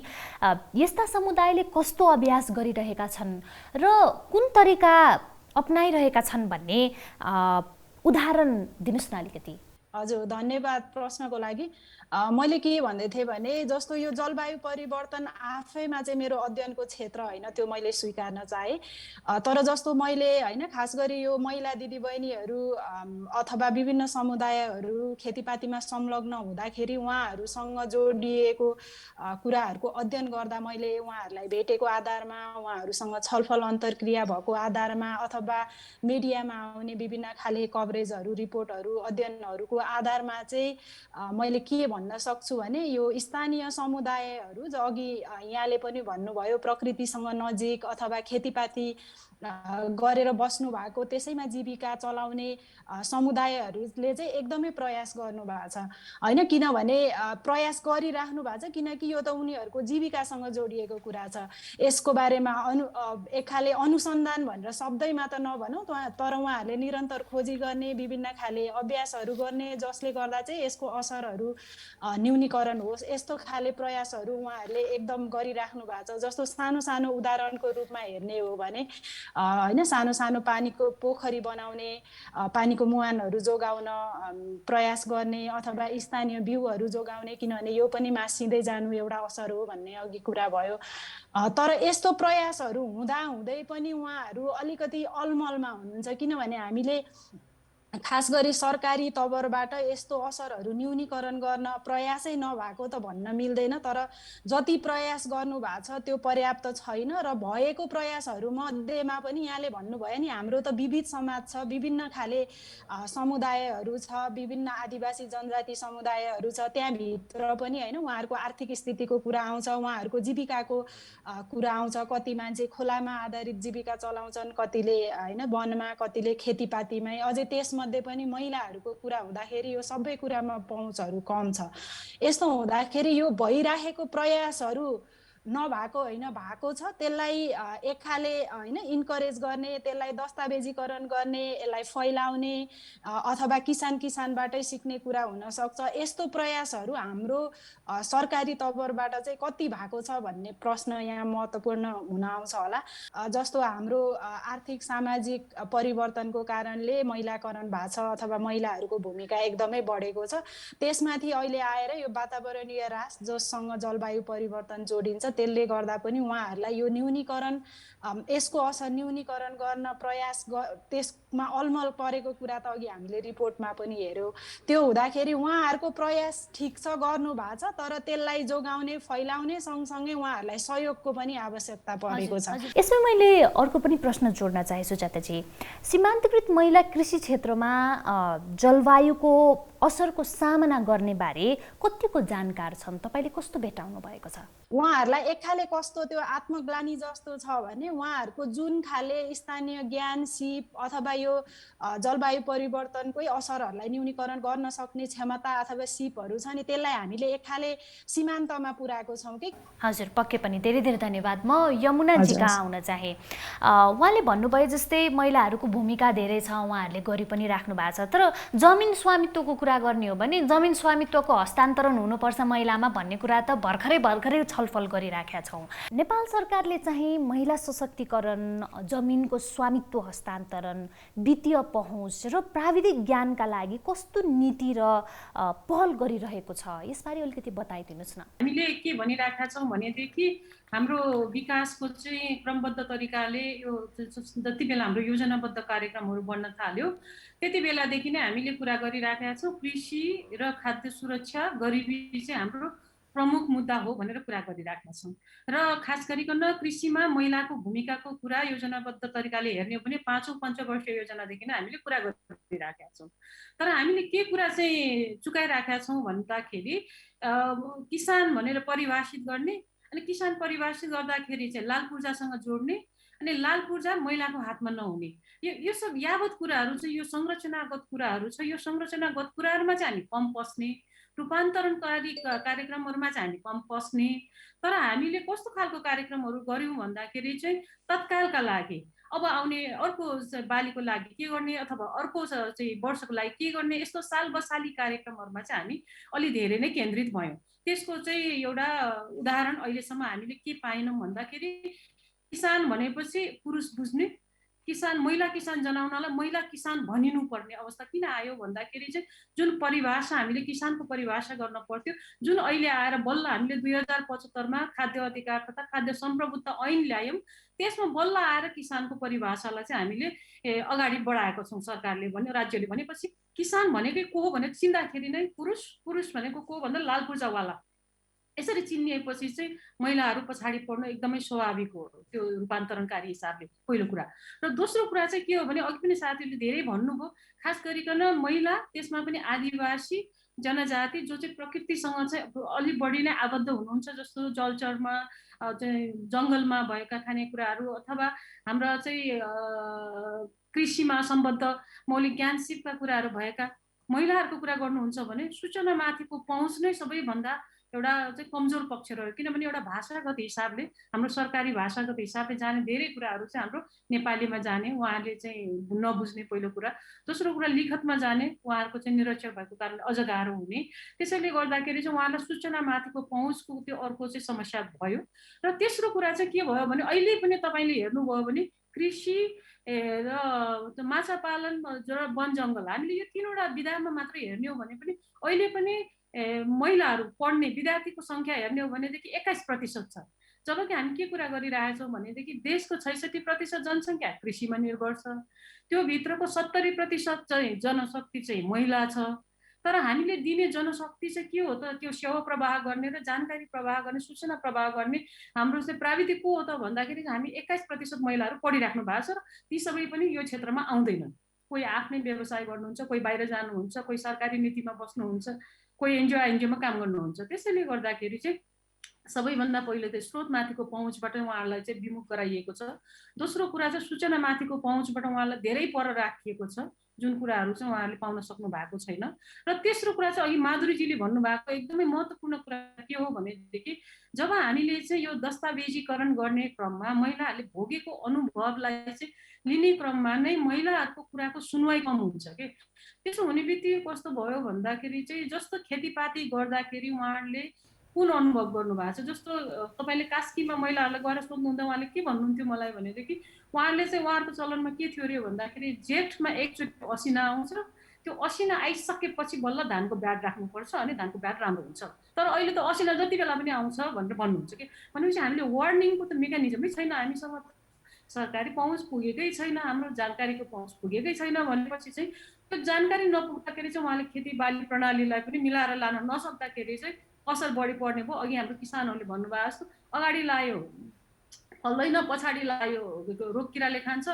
Speaker 1: यस्ता समुदायले कस्तो अभ्यास गरिरहेका छन् र कुन तरिका अपनाइरहेका छन् भन्ने उदाहरण दिनुस् न अलिकति।
Speaker 9: हजुर, धन्यवाद प्रश्नको लागि। मैले के भन्दै थिएँ भने जस्तो यो जलवायु परिवर्तन आफैमा चाहिँ मेरो अध्ययनको क्षेत्र होइन, त्यो मैले स्वीकार्न चाहेँ। तर जस्तो मैले होइन खास गरी यो महिला दिदीबहिनीहरू अथवा विभिन्न समुदायहरू खेतीपातीमा संलग्न हुँदाखेरि उहाँहरूसँग जोडिएको कुराहरूको अध्ययन गर्दा मैले उहाँहरूलाई भेटेको आधारमा, उहाँहरूसँग छलफल अन्तर्क्रिया भएको आधारमा अथवा मिडियामा आउने विभिन्न खाले कभरेजहरू, रिपोर्टहरू, अध्ययनहरूको आधारमा चाहिँ मैले के भन्न सक्छु भने यो स्थानीय समुदायहरू जो अघि यहाँले पनि भन्नुभयो प्रकृतिसँग नजिक अथवा खेतीपाती गरेर बस्नु भएको त्यसैमा जीविका चलाउने समुदायहरूले चाहिँ एकदमै प्रयास गर्नु भएको छ होइन, किनभने प्रयास गरिराख्नु भएको छ किनकि यो त उनीहरूको जीविकासँग जोडिएको कुरा छ। यसको बारेमा एक खाले अनुसन्धान भनेर शब्दैमा त नभनौँ, तर उहाँहरूले निरन्तर खोजी गर्ने, विभिन्न खाले अभ्यासहरू गर्ने जसले गर्दा चाहिँ यसको असरहरू न्यूनीकरण होस्, यस्तो खाले प्रयासहरू उहाँहरूले एकदम गरिराख्नु भएको छ। जस्तो सानो सानो उदाहरणको रूपमा हेर्ने हो भने होइन सानो सानो पानीको पोखरी बनाउने, पानीको मुहानहरू जोगाउन प्रयास गर्ने अथवा स्थानीय बिउहरू जोगाउने, किनभने यो पनि मासिँदै जानु एउटा असर हो भन्ने अघि कुरा भयो। तर यस्तो प्रयासहरू हुँदाहुँदै पनि उहाँहरू अलिकति अलमलमा हुनुहुन्छ, किनभने हामीले खास गरी सरकारी तवरबाट यस्तो असरहरू न्यूनीकरण गर्न प्रयासै नभएको त भन्न मिल्दैन, तर जति प्रयास गर्नु भएको छ त्यो पर्याप्त छैन। र भएको प्रयासहरू मध्येमा पनि यहाँले भन्नुभयो नि हाम्रो त विविध समाज छ, विभिन्न खाले समुदायहरू छ, विभिन्न आदिवासी जनजाति समुदायहरू छ, त्यहाँभित्र पनि होइन उहाँहरूको आर्थिक स्थितिको कुरा आउँछ, उहाँहरूको जीविकाको कुरा आउँछ। कति मान्छे खोलामा आधारित जीविका चलाउँछन्, कतिले होइन वनमा, कतिले खेतीपातीमै, अझै त्यसमा मध्ये पनि महिलाहरूको कुरा हुँदाखेरि यो सबै कुरामा पहुँचहरू कम छ। यस्तो हुँदाखेरि यो भइरहेको प्रयासहरू नभएको होइन, भएको छ, त्यसलाई एक खाले होइन इन्करेज गर्ने, त्यसलाई दस्तावेजीकरण गर्ने, यसलाई फैलाउने अथवा किसानबाटै सिक्ने कुरा हुनसक्छ। यस्तो प्रयासहरू हाम्रो सरकारी तवरबाट चाहिँ कति भएको छ भन्ने प्रश्न यहाँ महत्त्वपूर्ण हुन आउँछ होला। जस्तो हाम्रो आर्थिक सामाजिक परिवर्तनको कारणले महिलाकरण भएको छ अथवा महिलाहरूको भूमिका एकदमै बढेको छ। त्यसमाथि अहिले आएर यो वातावरणीय ह्रास जससँग जलवायु परिवर्तन जोडिन्छ त्यसले गर्दा पनि उहाँहरूलाई यो न्यूनीकरण, यसको असर न्यूनीकरण गर्न प्रयास त्यसमा अलमल परेको कुरा त अघि हामीले रिपोर्टमा पनि हेर्यौँ। त्यो हुँदाखेरि उहाँहरूको प्रयास ठिक छ, गर्नु भएको छ, तर त्यसलाई जोगाउने, फैलाउने सँगसँगै उहाँहरूलाई सहयोगको पनि आवश्यकता परेको छ।
Speaker 1: यसमा मैले अर्को पनि प्रश्न जोड्न चाहे सुजाताजी, सीमान्तकृत महिला कृषि क्षेत्रमा जलवायुको असरको सामना गर्ने बारे कतिको जानकार छन्, तपाईँले कस्तो भेटाउनु भएको छ?
Speaker 9: उहाँहरूलाई एक खाले कस्तो त्यो आत्मग्लानी जस्तो छ भने उहाँहरूको जुन खाले स्थानीय ज्ञान, सिप अथवा यो जलवायु परिवर्तनकै असरहरूलाई न्यूनीकरण गर्न सक्ने क्षमता अथवा सिपहरू छ नि, त्यसलाई हामीले एक खाले सीमान्तमा पुर्याएको छौँ कि।
Speaker 1: हजुर, पक्कै पनि धेरै धेरै धन्यवाद। म यमुनाजी कहाँ आउन चाहे। उहाँले भन्नुभयो जस्तै महिलाहरूको भूमिका धेरै छ, उहाँहरूले गरि पनि राख्नु भएको छ, तर जमिन स्वामित्वको कुरा गर्ने हो भने जमिन स्वामित्वको हस्तान्तरण हुनुपर्छ महिलामा भन्ने कुरा त भर्खरै छलफल गरिराखेका छौँ। नेपाल सरकारले चाहिँ महिला सशक्तिकरण, जमिनको स्वामित्व हस्तान्तरण, वित्तीय पहुँच र प्राविधिक ज्ञानका लागि कस्तो नीति र पहल गरिरहेको छ, यसबारे अलिकति बताइदिनुहोस् न।
Speaker 2: हामीले के भनिराखेका छौँ भनेदेखि हाम्रो विकासको चाहिँ क्रमबद्ध तरिकाले यो जति बेला हाम्रो योजनाबद्ध कार्यक्रमहरू बन्न थाल्यो त्यति बेलादेखि नै हामीले कुरा गरिराखेका छौँ कृषि र खाद्य सुरक्षा, गरिबी चाहिँ हाम्रो प्रमुख मुद्दा हो भनेर कुरा गरिराखेका छौँ। र खास गरिकन कृषिमा महिलाको भूमिकाको कुरा योजनाबद्ध तरिकाले हेर्ने हो भने 5औं पञ्चवर्षीय योजनादेखि नै हामीले कुरा गरिराखेका छौँ। तर हामीले के कुरा चाहिँ चुकाइराखेका छौँ भन्दाखेरि किसान भनेर परिभाषित गर्ने, अनि किसान परिभाषित गर्दाखेरि चाहिँ लाल पूर्जासँग जोड्ने, अनि लाल पूर्जा महिलाको हातमा नहुने, यो सब यावत कुराहरू चाहिँ यो संरचनागत कुराहरू छ। यो संरचनागत कुराहरूमा चाहिँ हामी कम पस्ने, रूपान्तरणकारी कार्यक्रमहरूमा चाहिँ हामी कम पस्ने। तर हामीले कस्तो खालको कार्यक्रमहरू गऱ्यौँ भन्दाखेरि चाहिँ तत्कालका लागि अब आउने अर्को बालीको लागि के गर्ने अथवा अर्को चाहिँ वर्षको लागि के गर्ने, यस्तो साल बसाली कार्यक्रमहरूमा चाहिँ हामी अलि धेरै नै केन्द्रित भयौँ। त्यसको चाहिँ एउटा उदाहरण अहिलेसम्म हामीले के पाएनौँ भन्दाखेरि किसान भनेपछि पुरुष बुझ्ने, किसान महिला किसान जनाउनलाई महिला किसान भनिनु पर्ने अवस्था किन आयो भन्दाखेरि चाहिँ जुन परिभाषा हामीले किसानको परिभाषा गर्न पर्थ्यो, जुन अहिले आएर बल्ल हामीले 2075 खाद्य अधिकार तथा खाद्य सम्प्रभुत्व ऐन ल्यायौँ, त्यसमा बल्ल आएर किसानको परिभाषालाई चाहिँ हामीले अगाडि बढाएको छौँ। सरकारले भन्यो, राज्यले भनेपछि किसान भनेकै को हो भनेर चिन्दाखेरि नै पुरुष भनेको को भन्दा लाल पूर्जावाला यसरी चिनिएपछि चाहिँ महिलाहरू पछाडि पर्नु एकदमै स्वाभाविक हो त्यो रूपान्तरणकारी हिसाबले, पहिलो कुरा। र दोस्रो कुरा चाहिँ के हो भने अघि पनि साथीहरूले धेरै भन्नुभयो, खास गरिकन महिला, त्यसमा पनि आदिवासी जनजाति जो चाहिँ प्रकृतिसँग चाहिँ अलि बढी नै आबद्ध हुनुहुन्छ, जस्तो जलचरमा चाहिँ जङ्गलमा भएका खानेकुराहरू अथवा हाम्रा चाहिँ कृषिमा सम्बद्ध मौलिक ज्ञान सिपका कुराहरू भएका महिलाहरूको कुरा गर्नुहुन्छ भने सूचनामाथिको पहुँच नै सबैभन्दा एउटा चाहिँ कमजोर पक्ष रह्यो। किनभने एउटा भाषागत हिसाबले हाम्रो सरकारी भाषागत हिसाबले जाने धेरै कुराहरू चाहिँ हाम्रो नेपालीमा जाने उहाँहरूले चाहिँ नबुझ्ने पहिलो कुरा। दोस्रो कुरा लिखतमा जाने उहाँहरूको चाहिँ निरक्षर भएको कारणले अझ गाह्रो हुने। त्यसैले गर्दाखेरि चाहिँ उहाँलाई सूचनामाथिको पहुँचको त्यो अर्को चाहिँ समस्या भयो। र तेस्रो कुरा चाहिँ के भयो भने अहिले पनि तपाईँले हेर्नुभयो भने कृषि र माछा पालन र वन जङ्गल हामीले यो तीनवटा विधामा मात्र हेर्ने हो भने पनि अहिले पनि महिलाहरू पढ्ने विद्यार्थीको सङ्ख्या हेर्ने हो भनेदेखि 21% छ। जबकि हामी के कुरा गरिरहेछौँ भनेदेखि देशको 66% जनसङ्ख्या कृषिमा निर्भर छ, त्यो भित्रको 70% चाहिँ जनशक्ति चाहिँ महिला छ। तर हामीले दिने जनशक्ति चाहिँ के हो त, त्यो सेवा प्रवाह गर्ने र जानकारी प्रवाह गर्ने, सूचना प्रवाह गर्ने हाम्रो चाहिँ प्राविधिक को हो त भन्दाखेरि हामी 21% महिलाहरू पढिराख्नु भएको छ र ती सबै पनि यो क्षेत्रमा आउँदैनन्। कोही आफ्नै व्यवसाय गर्नुहुन्छ, कोही बाहिर जानुहुन्छ, कोही सरकारी नीतिमा बस्नुहुन्छ, कोही एनजिओमा काम गर्नुहुन्छ। त्यसैले गर्दाखेरि चाहिँ सबैभन्दा पहिले चाहिँ स्रोतमाथिको पहुँचबाट उहाँहरूलाई चाहिँ विमुख गराइएको छ। दोस्रो कुरा चाहिँ सूचनामाथिको पहुँचबाट उहाँलाई धेरै पर राखिएको छ, जुन कुराहरू चाहिँ उहाँहरूले पाउन सक्नु भएको छैन। र तेस्रो कुरा चाहिँ अघि माधुरीजीले भन्नुभएको एकदमै महत्त्वपूर्ण कुरा के हो भनेदेखि जब हामीले चाहिँ यो दस्तावेजीकरण गर्ने क्रममा महिलाहरूले भोगेको अनुभवलाई चाहिँ लिने क्रममा नै महिलाहरूको कुराको सुनवाई कम हुन्छ कि। त्यसो हुने बित्तिकै कस्तो भयो भन्दाखेरि चाहिँ जस्तो खेतीपाती गर्दाखेरि उहाँहरूले कुन अनुभव गर्नुभएको छ, जस्तो तपाईँले कास्कीमा महिलाहरूलाई गएर सोध्नुहुँदा उहाँले के भन्नुहुन्थ्यो मलाई भनेदेखि उहाँहरूले चाहिँ उहाँहरूको चलनमा के थियो अरे भन्दाखेरि जेठमा एकचोटि असिना आउँछ, त्यो असिना आइसकेपछि बल्ल धानको ब्याड राख्नुपर्छ अनि धानको ब्याड राम्रो हुन्छ। तर अहिले त असिना जति बेला पनि आउँछ भनेर भन्नुहुन्छ कि। भनेपछि हामीले वार्निङको त मेकानिजमै छैन, हामीसँग सरकारी पहुँच पुगेकै छैन, हाम्रो जानकारीको पहुँच पुगेकै छैन भनेपछि चाहिँ त्यो जानकारी नपुग्दाखेरि चाहिँ उहाँले खेतीबाली प्रणालीलाई पनि मिलाएर लान नसक्दाखेरि चाहिँ असर बढी पर्ने भयो। अघि हाम्रो किसानहरूले भन्नुभएको जस्तो अगाडि लायो फल्दैन, पछाडि लायो रोग किराले खान्छ,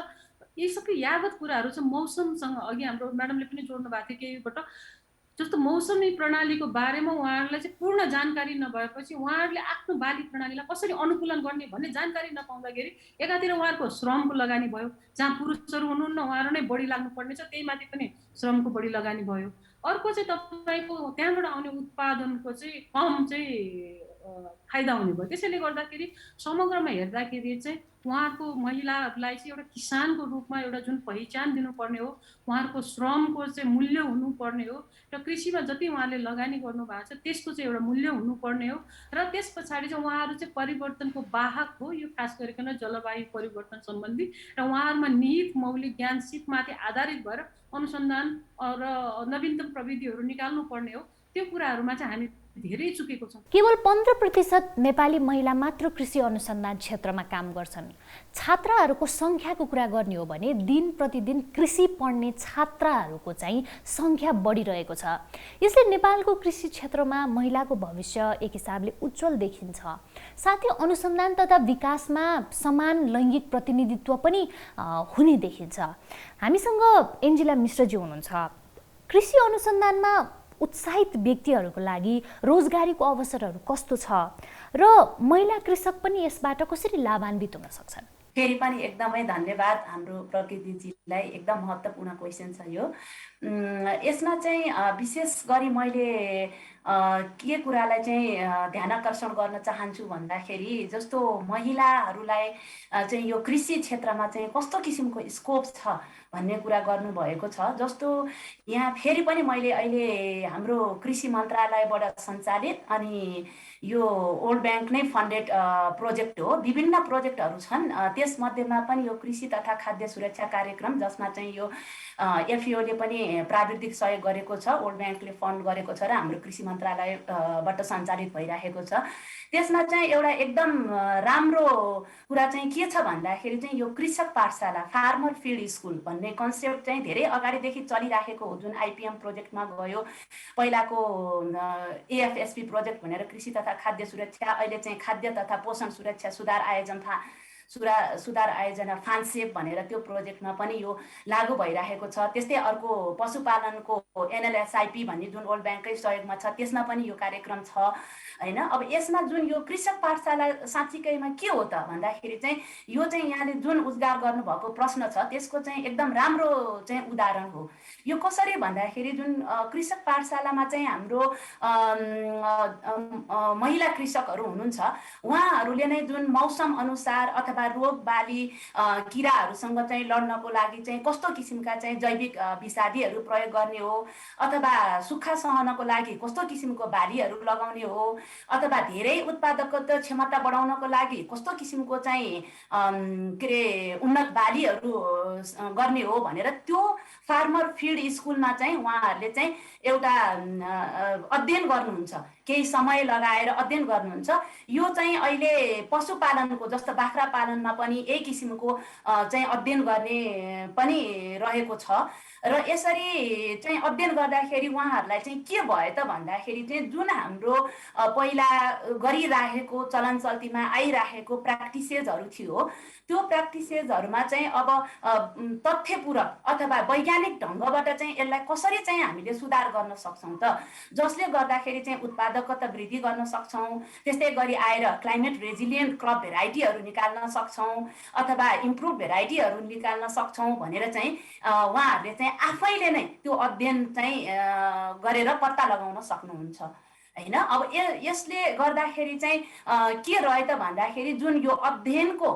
Speaker 2: यी सबै यावत कुराहरू चाहिँ मौसमसँग अघि हाम्रो म्याडमले पनि जोड्नु भएको थियो केहीबाट, जस्तो मौसमी प्रणालीको बारेमा उहाँहरूलाई चाहिँ पूर्ण जानकारी नभएपछि उहाँहरूले आफ्नो बाली प्रणालीलाई कसरी अनुकूलन गर्ने भन्ने जानकारी नपाउँदाखेरि एकातिर उहाँहरूको श्रमको लगानी भयो, जहाँ पुरुषहरू हुनुहुन्न उहाँहरू नै बढी लाग्नुपर्ने छ, त्यही माथि पनि श्रमको बढी लगानी भयो। अर्को चाहिँ तपाईँको त्यहाँबाट आउने उत्पादनको चाहिँ कम चाहिँ फाइदा हुने भयो। त्यसैले गर्दाखेरि समग्रमा हेर्दाखेरि चाहिँ उहाँको महिलाहरूलाई चाहिँ एउटा किसानको रूपमा एउटा जुन पहिचान दिनुपर्ने हो, उहाँहरूको श्रमको चाहिँ मूल्य हुनुपर्ने हो र कृषिमा जति उहाँले लगानी गर्नुभएको छ त्यसको चाहिँ एउटा मूल्य हुनुपर्ने हो। र त्यस पछाडि चाहिँ उहाँहरू चाहिँ परिवर्तनको वाहक हो, यो खास गरिकन जलवायु परिवर्तन सम्बन्धी र उहाँहरूमा निहित मौलिक ज्ञान सिपमाथि आधारित भएर अनुसन्धान र नवीनतम प्रविधिहरू निकाल्नु पर्ने हो। त्यो कुराहरूमा चाहिँ हामी धेरै चुकेको छौँ।
Speaker 1: केवल 15% नेपाली महिला मात्र कृषि अनुसन्धान क्षेत्रमा काम गर्छन्। छात्राहरूको सङ्ख्याको कुरा गर्ने हो भने दिन प्रतिदिन कृषि पढ्ने छात्राहरूको चाहिँ सङ्ख्या बढिरहेको छ। यसले नेपालको कृषि क्षेत्रमा महिलाको भविष्य एक हिसाबले उज्जवल देखिन्छ। साथै अनुसन्धान तथा विकासमा समान लैङ्गिक प्रतिनिधित्व पनि हुने देखिन्छ। हामीसँग एन्जिला मिश्रजी हुनुहुन्छ। कृषि अनुसन्धानमा उत्साहित व्यक्तिहरूको लागि रोजगारीको अवसरहरू कस्तो छ र महिला कृषक पनि यसबाट कसरी लाभान्वित हुन सक्छन्?
Speaker 7: फेरि पनि एकदमै धन्यवाद हाम्रो प्रकृतिजीलाई, एकदम महत्त्वपूर्ण क्वेसन छ यो। यसमा चाहिँ विशेष गरी मैले के कुरालाई चाहिँ ध्यान आकर्षण गर्न चाहन्छु भन्दाखेरि जस्तो महिलाहरूलाई चाहिँ यो कृषि क्षेत्रमा चाहिँ कस्तो किसिमको स्कोप छ भन्ने कुरा गर्नुभएको छ। जस्तो यहाँ फेरि पनि मैले अहिले हाम्रो कृषि मन्त्रालयबाट सञ्चालित अनि यो वर्ल्ड ब्याङ्क नै फन्डेड प्रोजेक्ट हो, विभिन्न प्रोजेक्टहरू छन्। त्यसमध्येमा पनि यो कृषि तथा खाद्य सुरक्षा कार्यक्रम जसमा चाहिँ यो एफइओले पनि प्राविधिक सहयोग गरेको छ, वर्ल्ड ब्याङ्कले फन्ड गरेको छ र हाम्रो कृषि मन्त्रालयबाट सञ्चालित भइरहेको छ। त्यसमा चाहिँ एउटा एकदम राम्रो कुरा चाहिँ के छ भन्दाखेरि चाहिँ यो कृषक पाठशाला, फार्मर फिल्ड स्कुल भन्ने कन्सेप्ट चाहिँ धेरै अगाडिदेखि चलिराखेको हो, जुन आइपिएम प्रोजेक्टमा गयो। पहिलाको एएफएसपी प्रोजेक्ट भनेर कृषि तथा खाद्य सुरक्षा, अहिले चाहिँ खाद्य तथा पोषण सुरक्षा सुधार आयोजना फान्सेप भनेर त्यो प्रोजेक्टमा पनि यो लागू भइरहेको छ। त्यस्तै अर्को पशुपालनको एनएलएसआइपी भन्ने जुन वर्ल्ड ब्याङ्ककै सहयोगमा छ, त्यसमा पनि यो कार्यक्रम छ हैन। अब यसमा जुन यो कृषक पाठशाला साँच्चीकैमा के हो त भन्दाखेरि चाहिँ यो चाहिँ यहाँले जुन उद्घार गर्नुभएको प्रश्न छ त्यसको चाहिँ एकदम राम्रो चाहिँ उदाहरण हो। यो कसरी भन्दाखेरि जुन कृषक पाठशालामा चाहिँ हाम्रो महिला कृषकहरू हुनुहुन्छ, उहाँहरूले नै जुन मौसम अनुसार अथवा रोग बाली किराहरूसँग चाहिँ लड्नको लागि चाहिँ कस्तो किसिमका चाहिँ जैविक विषादीहरू प्रयोग गर्ने हो, अथवा सुक्खा सहनको लागि कस्तो किसिमको बालीहरू लगाउने हो, अथवा धेरै उत्पादकता क्षमता बढाउनको लागि कस्तो किसिमको चाहिँ के अरे उन्नत बालीहरू गर्ने हो भनेर त्यो फार्मर फिल्ड स्कुलमा चाहिँ उहाँहरूले चाहिँ एउटा अध्ययन गर्नुहुन्छ, केही समय लगाएर अध्ययन गर्नुहुन्छ। यो चाहिँ अहिले पशुपालनको जस्तो बाख्रा पालनमा पनि यही किसिमको चाहिँ अध्ययन गर्ने पनि रहेको छ। र यसरी चाहिँ अध्ययन गर्दाखेरि उहाँहरूलाई चाहिँ के भयो त भन्दाखेरि चाहिँ जुन हाम्रो पहिला गरिराखेको चलन चल्तीमा आइराखेको प्र्याक्टिसेसहरू थियो, त्यो प्र्याक्टिसेसहरूमा चाहिँ अब तथ्यपूरक अथवा वैज्ञानिक ढङ्गबाट चाहिँ यसलाई कसरी चाहिँ हामीले सुधार गर्न सक्छौँ त, जसले गर्दाखेरि चाहिँ उत्पादकता वृद्धि गर्न सक्छौँ। त्यस्तै गरी आएर क्लाइमेट रेजिलियन्ट क्रप भेराइटीहरू निकाल्न सक्छौँ अथवा इम्प्रुभ भेराइटीहरू निकाल्न सक्छौँ भनेर चाहिँ उहाँहरूले चाहिँ आफैले नै त्यो अध्ययन चाहिँ गरेर पत्ता लगाउन सक्नुहुन्छ हैन। अब यसले गर्दाखेरि चाहिँ के रह्यो त भन्दाखेरि जुन यो अध्ययनको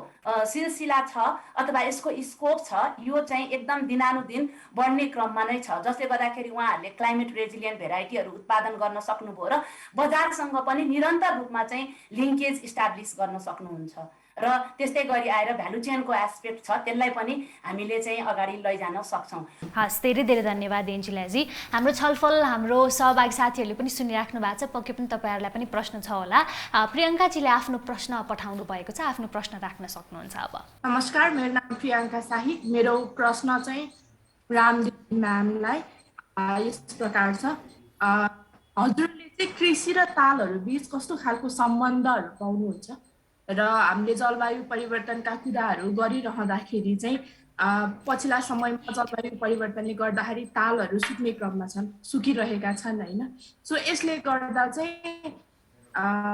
Speaker 7: सिलसिला छ अथवा यसको स्कोप छ, यो चाहिँ एकदम दिनानुदिन बढ्ने क्रममा नै छ, जसले गर्दाखेरि उहाँहरूले क्लाइमेट रेजिलियन्ट भेराइटीहरू उत्पादन गर्न सक्नुभयो र बजारसँग पनि निरन्तर रूपमा चाहिँ लिङ्केज इस्टाब्लिस गर्न सक्नुहुन्छ। र त्यस्तै गरी आएर भ्यालु चेनको एस्पेक्ट छ, त्यसलाई पनि हामीले चाहिँ अगाडि लैजान सक्छौँ।
Speaker 1: हस्, धेरै धेरै धन्यवाद एन्जिलाजी। हाम्रो छलफल हाम्रो सहभागी साथीहरूले पनि सुनिराख्नु भएको छ, पक्कै पनि तपाईँहरूलाई पनि प्रश्न छ होला। प्रियङ्काजीले आफ्नो प्रश्न पठाउनु भएको छ, आफ्नो प्रश्न राख्न सक्नुहुन्छ अब।
Speaker 10: नमस्कार, मेरो नाम प्रियङ्का शाही। मेरो प्रश्न चाहिँ रामदेवी म्यामलाई यस प्रकार छ। हजुरले चाहिँ कृषि र तालहरू बिच कस्तो खालको सम्बन्धहरू पाउनुहुन्छ र हामीले जलवायु परिवर्तनका कुराहरू गरिरहँदाखेरि चाहिँ पछिल्ला समयमा जलवायु परिवर्तनले गर्दाखेरि तालहरू सुक्ने क्रममा छन्, सुकिरहेका छन् हैन। सो यसले गर्दा चाहिँ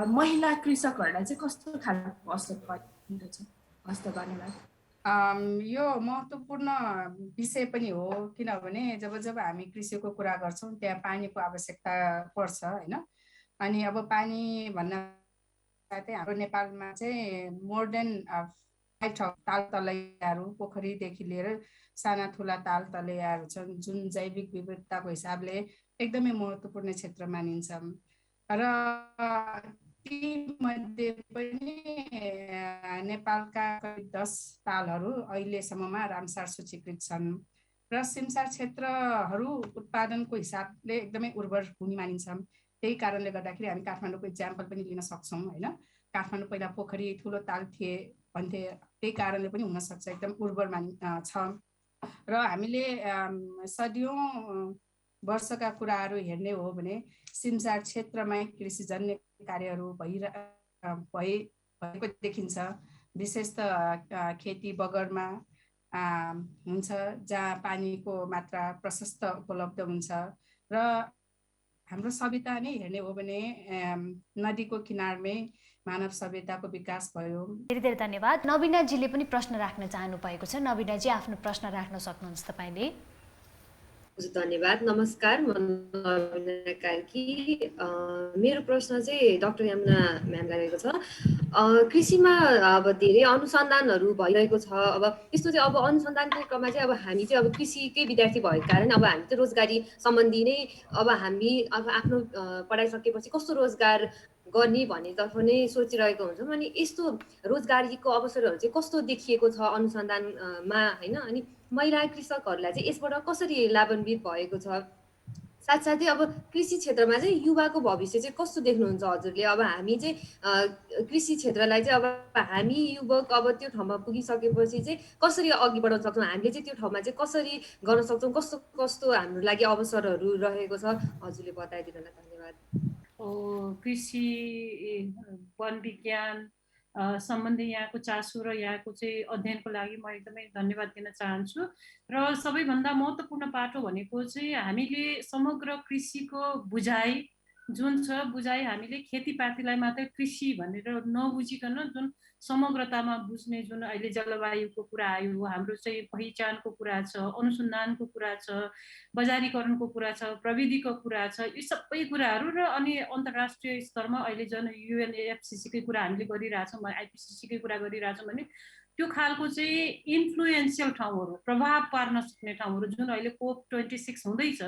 Speaker 10: महिला कृषकहरूलाई चाहिँ कस्तो खालको असर पर्दछ? हस्त धन्यवाद।
Speaker 3: यो महत्त्वपूर्ण विषय पनि हो, किनभने जब हामी कृषिको कुरा गर्छौँ त्यहाँ पानीको आवश्यकता पर्छ हैन। अनि अब पानी भन्न साथै हाम्रो नेपालमा चाहिँ मोर देन 5 ताल तलैयाहरू, पोखरीदेखि लिएर साना ठुला ताल तलैयाहरू छन्, जुन जैविक विविधताको हिसाबले एकदमै महत्त्वपूर्ण क्षेत्र मानिन्छ। र तीमध्ये पनि नेपालका करिब 10 तालहरू अहिलेसम्ममा रामसार सूचीकृत छन् र सिमसार क्षेत्रहरू उत्पादनको हिसाबले एकदमै उर्वर भूमि मानिन्छ। त्यही कारणले गर्दाखेरि हामी काठमाडौँको इक्जाम्पल पनि लिन सक्छौँ हैन। काठमाडौँ पहिला पोखरी ठुलो ताल थिए भन्थे, त्यही कारणले पनि हुनसक्छ एकदम उर्वर छ। र हामीले सदियौँ वर्षका कुराहरू हेर्ने हो भने सिमसार क्षेत्रमै कृषिजन्य कार्यहरू भएको देखिन्छ। विशेष त खेती बगरमा हुन्छ, जहाँ पानीको मात्रा प्रशस्त उपलब्ध हुन्छ। र हाम्रो सभ्यता नै हेर्ने हो भने नदीको किनारमै मानव सभ्यताको विकास भयो।
Speaker 1: धेरै धेरै धन्यवाद। नवीनाजीले पनि प्रश्न राख्न चाहनु भएको छ। नवीनाजी आफ्नो प्रश्न राख्न सक्नुहुन्छ तपाईँले।
Speaker 11: हजुर धन्यवाद। नमस्कार, म नवीना कार्की। मेरो प्रश्न चाहिँ डाक्टर यमुना म्यामलाई रहेको छ। कृषिमा अब धेरै अनुसन्धानहरू भइरहेको छ। अब यस्तो चाहिँ अब अनुसन्धानको क्रममा चाहिँ अब हामी चाहिँ अब कृषिकै विद्यार्थी भएको कारण अब हामी चाहिँ रोजगारी सम्बन्धी नै अब हामी अब आफ्नो पढाइ सकेपछि कस्तो रोजगार गर्ने भन्नेतर्फ नै सोचिरहेको हुन्छौँ। अनि यस्तो रोजगारीको अवसरहरू चाहिँ कस्तो देखिएको छ अनुसन्धानमा, होइन? अनि महिला कृषकहरूलाई चाहिँ यसबाट कसरी लाभान्वित भएको छ? साथसाथै अब कृषि क्षेत्रमा चाहिँ युवाको भविष्य चाहिँ कस्तो देख्नुहुन्छ हजुरले? अब हामी चाहिँ कृषि क्षेत्रलाई चाहिँ अब हामी युवक अब त्यो ठाउँमा पुगिसकेपछि चाहिँ कसरी अघि बढाउन सक्छौँ? हामीले चाहिँ त्यो ठाउँमा चाहिँ कसरी गर्न सक्छौँ? कस्तो कस्तो हाम्रो लागि अवसरहरू रहेको छ हजुरले बताइदिनुलाई धन्यवाद।
Speaker 2: कृषि वन विज्ञान सम्बन्धी यहाँको चासो र यहाँको चाहिँ अध्ययनको लागि म एकदमै धन्यवाद दिन चाहन्छु। र सबैभन्दा महत्त्वपूर्ण पाटो भनेको चाहिँ हामीले समग्र कृषिको बुझाइ जुन छ, बुझाइ हामीले खेतीपातीलाई मात्रै कृषि भनेर नबुझिकन जुन समग्रतामा बुझ्ने जुन अहिले जलवायुको कुरा आयो, हाम्रो चाहिँ पहिचानको कुरा छ, अनुसन्धानको कुरा छ, बजारीकरणको कुरा छ, प्रविधिको कुरा छ, यी सबै कुराहरू र अनि अन्तर्राष्ट्रिय स्तरमा अहिले जुन UNFCCकै कुरा हामीले गरिरहेछौँ, IPCCकै कुरा गरिरहेछौँ भने त्यो खालको चाहिँ इन्फ्लुएन्सियल ठाउँहरू, प्रभाव पार्न सक्ने ठाउँहरू जुन अहिले COP26 हुँदैछ,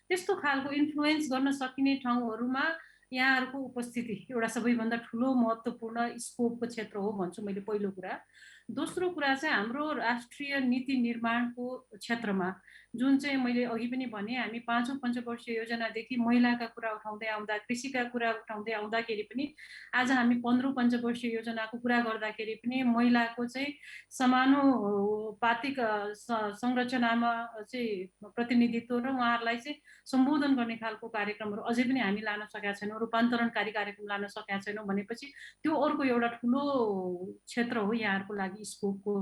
Speaker 2: त्यस्तो खालको इन्फ्लुएन्स गर्न सकिने ठाउँहरूमा यहाँहरूको उपस्थिति एउटा सबैभन्दा ठुलो महत्त्वपूर्ण स्कोपको क्षेत्र हो भन्छु मैले पहिलो कुरा। दोस्रो कुरा चाहिँ हाम्रो राष्ट्रिय नीति निर्माणको क्षेत्रमा जुन चाहिँ मैले अघि पनि भने, हामी 5औं पञ्चवर्षीय योजनादेखि महिलाका कुरा उठाउँदै आउँदा, कृषिका कुरा उठाउँदै आउँदाखेरि पनि आज हामी 15औं पञ्चवर्षीय योजनाको कुरा गर्दाखेरि पनि महिलाको चाहिँ समानुपातिक संरचनामा चाहिँ प्रतिनिधित्व र उहाँहरूलाई चाहिँ सम्बोधन गर्ने खालको कार्यक्रमहरू अझै पनि हामी लान सकेका छैनौँ, रूपान्तरणकारी कार्यक्रम लान सकेका छैनौँ भनेपछि त्यो अर्को एउटा ठुलो क्षेत्र हो यहाँहरूको लागि स्कोपको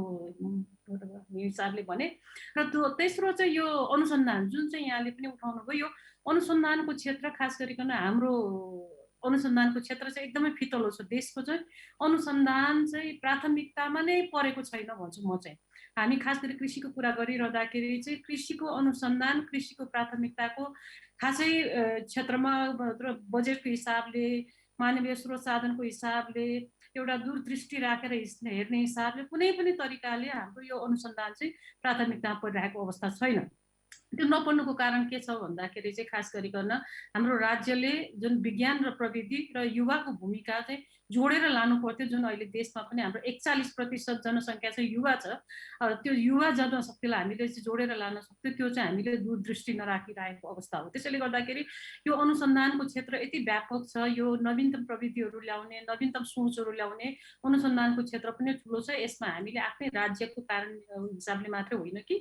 Speaker 2: हिसाबले भने। र तेस्रो चाहिँ यो अनुसन्धान जुन चाहिँ यहाँले पनि उठाउनु भयो, यो अनुसन्धानको क्षेत्र खास गरिकन हाम्रो अनुसन्धानको क्षेत्र चाहिँ एकदमै फितलो छ। देशको चाहिँ अनुसन्धान चाहिँ प्राथमिकतामा नै परेको छैन भन्छु म चाहिँ। हामी खास गरी कृषिको कुरा गरिरहँदाखेरि चाहिँ कृषिको अनुसन्धान, कृषिको प्राथमिकताको खासै क्षेत्रमा बजेटको हिसाबले, मानवीय स्रोत साधनको हिसाबले, एउटा दूरदृष्टि राखेर हेर्ने हिसाबले कुनै पनि तरिकाले हाम्रो यो अनुसन्धान चाहिँ प्राथमिकतामा परिरहेको अवस्था छैन। त्यो नपर्नुको कारण के छ भन्दाखेरि चाहिँ खास गरिकन हाम्रो राज्यले जुन विज्ञान र प्रविधि र युवाको भूमिका चाहिँ जोडेर लानु पर्थ्यो। जुन अहिले देशमा पनि हाम्रो 41% जनसङ्ख्या चाहिँ युवा छ, त्यो युवा जनशक्तिलाई हामीले चाहिँ जोडेर लान सक्थ्यो, त्यो चाहिँ हामीले दूरदृष्टि नराखिरहेको अवस्था हो। त्यसैले गर्दाखेरि यो अनुसन्धानको क्षेत्र यति व्यापक छ, यो नवीनतम प्रविधिहरू ल्याउने, नवीनतम सोचहरू ल्याउने अनुसन्धानको क्षेत्र पनि ठुलो छ। यसमा हामीले आफ्नै राज्यको कारण हिसाबले मात्रै होइन कि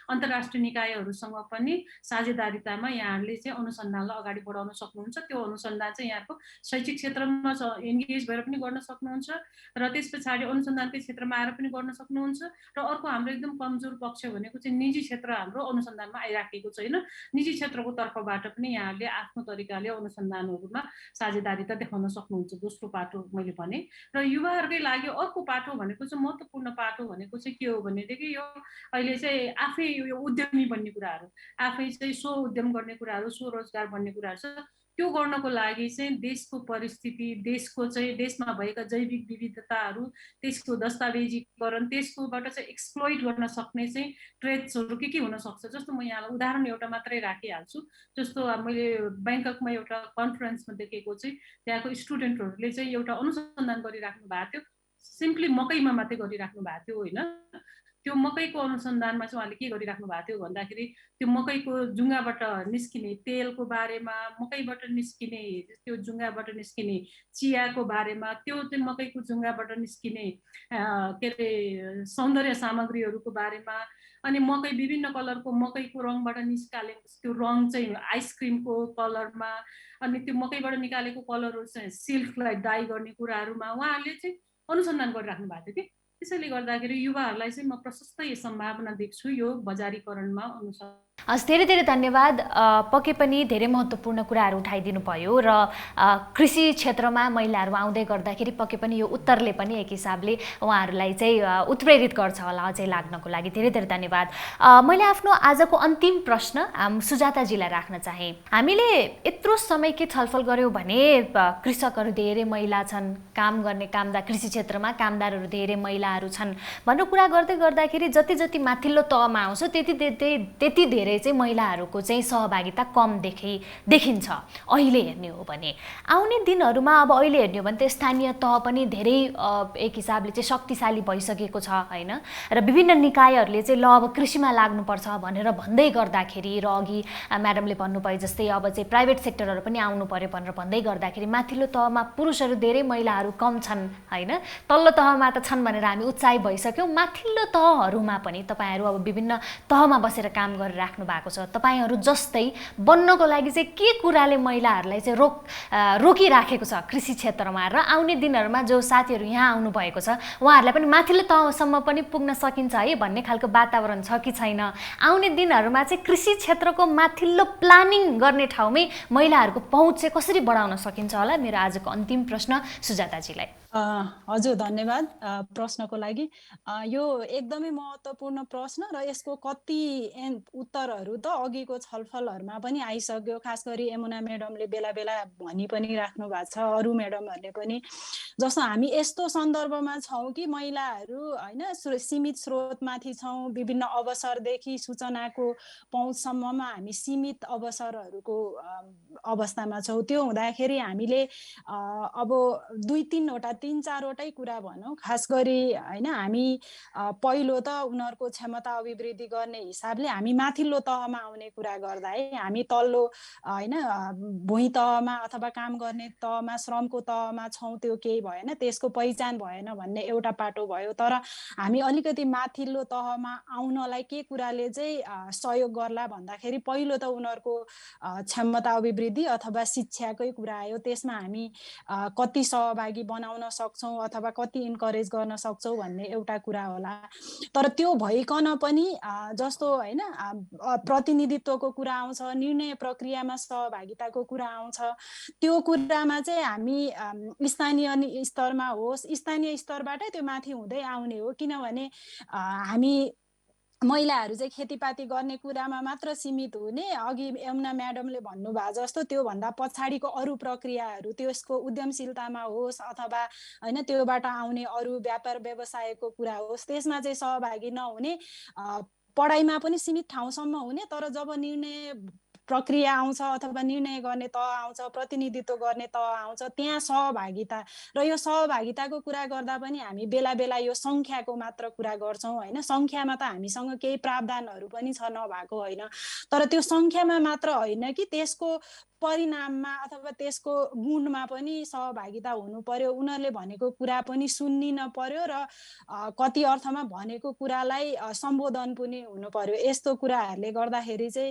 Speaker 2: अन्तर्राष्ट्रिय निकायहरूसँग पनि साझेदारीतामा यहाँहरूले चाहिँ अनुसन्धानलाई अगाडि बढाउन सक्नुहुन्छ। त्यो अनुसन्धान चाहिँ यहाँको शैक्षिक क्षेत्रमा एन्गेज भएर पनि गर्न सक्नुहुन्छ र त्यस पछाडि अनुसन्धानकै क्षेत्रमा आएर पनि गर्न सक्नुहुन्छ। र अर्को हाम्रो एकदम कमजोर पक्ष भनेको चाहिँ निजी क्षेत्र हाम्रो अनुसन्धानमा आइराखेको छैन। निजी क्षेत्रको तर्फबाट पनि यहाँहरूले आफ्नो तरिकाले अनुसन्धानहरूमा साझेदारीता देखाउन सक्नुहुन्छ। दोस्रो पाटो मैले भने। र युवाहरूकै लागि अर्को पाटो भनेको चाहिँ महत्त्वपूर्ण पाटो भनेको चाहिँ के हो भनेदेखि यो अहिले चाहिँ आफै यो उद्यमी बन्ने कुराहरू, आफै चाहिँ स्व उद्यम गर्ने कुराहरू, स्वरोजगार बन्ने कुराहरू छ। त्यो गर्नको लागि चाहिँ देशको परिस्थिति, देशको चाहिँ देशमा भएका जैविक विविधताहरू, त्यसको दस्तावेजीकरण, त्यसकोबाट चाहिँ एक्सप्लोइट गर्न सक्ने चाहिँ ट्रेड्सहरू के हुन सक्छ। जस्तो म यहाँलाई उदाहरण एउटा मात्रै राखिहाल्छु। जस्तो मैले ब्याङ्ककमा एउटा कन्फरेन्समा देखेको चाहिँ त्यहाँको स्टुडेन्टहरूले चाहिँ एउटा अनुसन्धान गरिराख्नु भएको थियो, सिम्पली मकैमा मात्रै गरिराख्नु भएको थियो होइन। त्यो मकैको अनुसन्धानमा चाहिँ उहाँले के गरिराख्नु भएको थियो भन्दाखेरि त्यो मकैको जुङ्गाबाट निस्किने तेलको बारेमा, मकैबाट निस्किने त्यो जुङ्गाबाट निस्किने चियाको बारेमा, त्यो चाहिँ मकैको जुङ्गाबाट निस्किने के अरे सौन्दर्य सामग्रीहरूको बारेमा, अनि मकै विभिन्न कलरको मकैको रङबाट निकालेको त्यो रङ चाहिँ आइसक्रिमको कलरमा, अनि त्यो मकैबाट निकालेको कलरहरू चाहिँ सिल्कलाई डाई गर्ने कुराहरूमा उहाँहरूले चाहिँ अनुसन्धान गरिराख्नु भएको थियो कि। त्यसैले गर्दाखेरि युवाहरूलाई चाहिँ म प्रशस्त सम्भावना देख्छु यो बजारीकरणमा अनुसन्धान
Speaker 1: हस्, धेरै धेरै धन्यवाद। पक्कै पनि धेरै महत्त्वपूर्ण कुराहरू उठाइदिनु भयो र कृषि क्षेत्रमा महिलाहरू आउँदै गर्दाखेरि पक्कै पनि यो उत्तरले पनि एक हिसाबले उहाँहरूलाई चाहिँ उत्प्रेरित गर्छ होला अझै लाग्नको लागि। धेरै धेरै धन्यवाद। मैले आफ्नो आजको अन्तिम प्रश्न सुजाताजीलाई राख्न चाहेँ। हामीले यत्रो समय के छलफल गऱ्यौँ भने कृषकहरू धेरै महिला छन्, काम गर्ने कामदार, कृषि क्षेत्रमा कामदारहरू धेरै महिलाहरू छन् भनेर कुरा गर्दै गर्दाखेरि जति जति माथिल्लो तहमा आउँछ त्यति धेरै चाहिँ महिलाहरूको चाहिँ सहभागिता कम देखिन्छ अहिले हेर्ने हो भने। आउने दिनहरूमा अब अहिले हेर्ने हो भने त स्थानीय तह पनि धेरै एक हिसाबले चाहिँ शक्तिशाली भइसकेको छ होइन, र विभिन्न निकायहरूले चाहिँ ल अब कृषिमा लाग्नुपर्छ भनेर भन्दै गर्दाखेरि र अघि म्याडमले भन्नुभयो जस्तै अब चाहिँ प्राइभेट सेक्टरहरू पनि आउनु पर्यो भनेर भन्दै गर्दाखेरि माथिल्लो तहमा पुरुषहरू धेरै महिलाहरू कम छन् होइन। तल्लो तहमा त छन् भनेर हामी उत्साही भइसक्यौँ, माथिल्लो तहहरूमा पनि तपाईँहरू अब विभिन्न तहमा बसेर काम गरिराख्नु भएको छ। तपाईँहरू जस्तै बन्नको लागि चाहिँ के कुराले महिलाहरूलाई चाहिँ रोकिराखेको छ कृषि क्षेत्रमा, र आउने दिनहरूमा जो साथीहरू यहाँ आउनुभएको छ उहाँहरूलाई पनि माथिल्लो तहसम्म पनि पुग्न सकिन्छ है भन्ने खालको वातावरण छ कि छैन? आउने दिनहरूमा चाहिँ कृषि क्षेत्रको माथिल्लो प्लानिङ गर्ने ठाउँमै महिलाहरूको पहुँच चाहिँ कसरी बढाउन सकिन्छ होला? मेरो आजको अन्तिम प्रश्न सुजाताजीलाई।
Speaker 9: हजुर, धन्यवाद प्रश्नको लागि। यो एकदमै महत्त्वपूर्ण प्रश्न र यसको कति उत्तरहरू त अघिको छलफलहरूमा पनि आइसक्यो। खास गरी यमुना म्याडमले बेला बेला भनि पनि राख्नु भएको छ, अरू म्याडमहरूले पनि। जस्तो हामी यस्तो सन्दर्भमा छौँ कि महिलाहरू होइन सीमित स्रोतमाथि छौँ, विभिन्न अवसरदेखि सूचनाको पहुँचसम्ममा हामी सीमित अवसरहरूको अवस्थामा छौँ। त्यो हुँदाखेरि हामीले अब 3-4वटै कुरा भनौँ। खास गरी होइन हामी पहिलो त उनीहरूको क्षमता अभिवृद्धि गर्ने हिसाबले हामी माथिल्लो तहमा आउने कुरा गर्दा है, हामी तल्लो होइन भुइँ तहमा अथवा काम गर्ने तहमा, श्रमको तहमा छौँ, त्यो केही भएन, त्यसको पहिचान भएन भन्ने एउटा पाटो भयो। तर हामी अलिकति माथिल्लो तहमा आउनलाई के कुराले चाहिँ सहयोग गर्ला भन्दाखेरि पहिलो त उनीहरूको क्षमता अभिवृद्धि अथवा शिक्षाकै कुरा आयो। त्यसमा हामी कति सहभागी बनाउन सक्छौँ अथवा कति इन्करेज गर्न सक्छौँ भन्ने एउटा कुरा होला। तर त्यो भइकन पनि जस्तो होइन प्रतिनिधित्वको कुरा आउँछ, निर्णय प्रक्रियामा सहभागिताको कुरा आउँछ, त्यो कुरामा चाहिँ हामी स्थानीय स्तरमा होस्, स्थानीय स्तरबाटै त्यो माथि हुँदै आउने हो। किनभने हामी महिलाहरू चाहिँ खेतीपाती गर्ने कुरामा मात्र सीमित हुने, अघि यमुना म्याडमले भन्नुभएको जस्तो त्योभन्दा पछाडिको अरू प्रक्रियाहरू, त्यसको उद्यमशीलतामा होस् अथवा होइन त्योबाट आउने अरू व्यापार व्यवसायको कुरा होस्, त्यसमा चाहिँ सहभागी नहुने, पढाइमा पनि सीमित ठाउँसम्म हुने। तर जब निर्णय प्रक्रिया आउँछ अथवा निर्णय गर्ने तह आउँछ, प्रतिनिधित्व गर्ने तह आउँछ, त्यहाँ सहभागिता र यो सहभागिताको कुरा गर्दा पनि हामी बेला बेला यो सङ्ख्याको मात्र कुरा गर्छौँ होइन। सङ्ख्यामा त हामीसँग केही प्रावधानहरू पनि छ, नभएको होइन, तर त्यो सङ्ख्यामा मात्र होइन कि त्यसको परिणाममा अथवा त्यसको गुणमा पनि सहभागिता हुनु पर्यो। उनीहरूले भनेको कुरा पनि सुन्निन पर्यो र कति अर्थमा भनेको कुरालाई सम्बोधन पनि हुनु पर्यो। यस्तो कुराहरूले गर्दाखेरि चाहिँ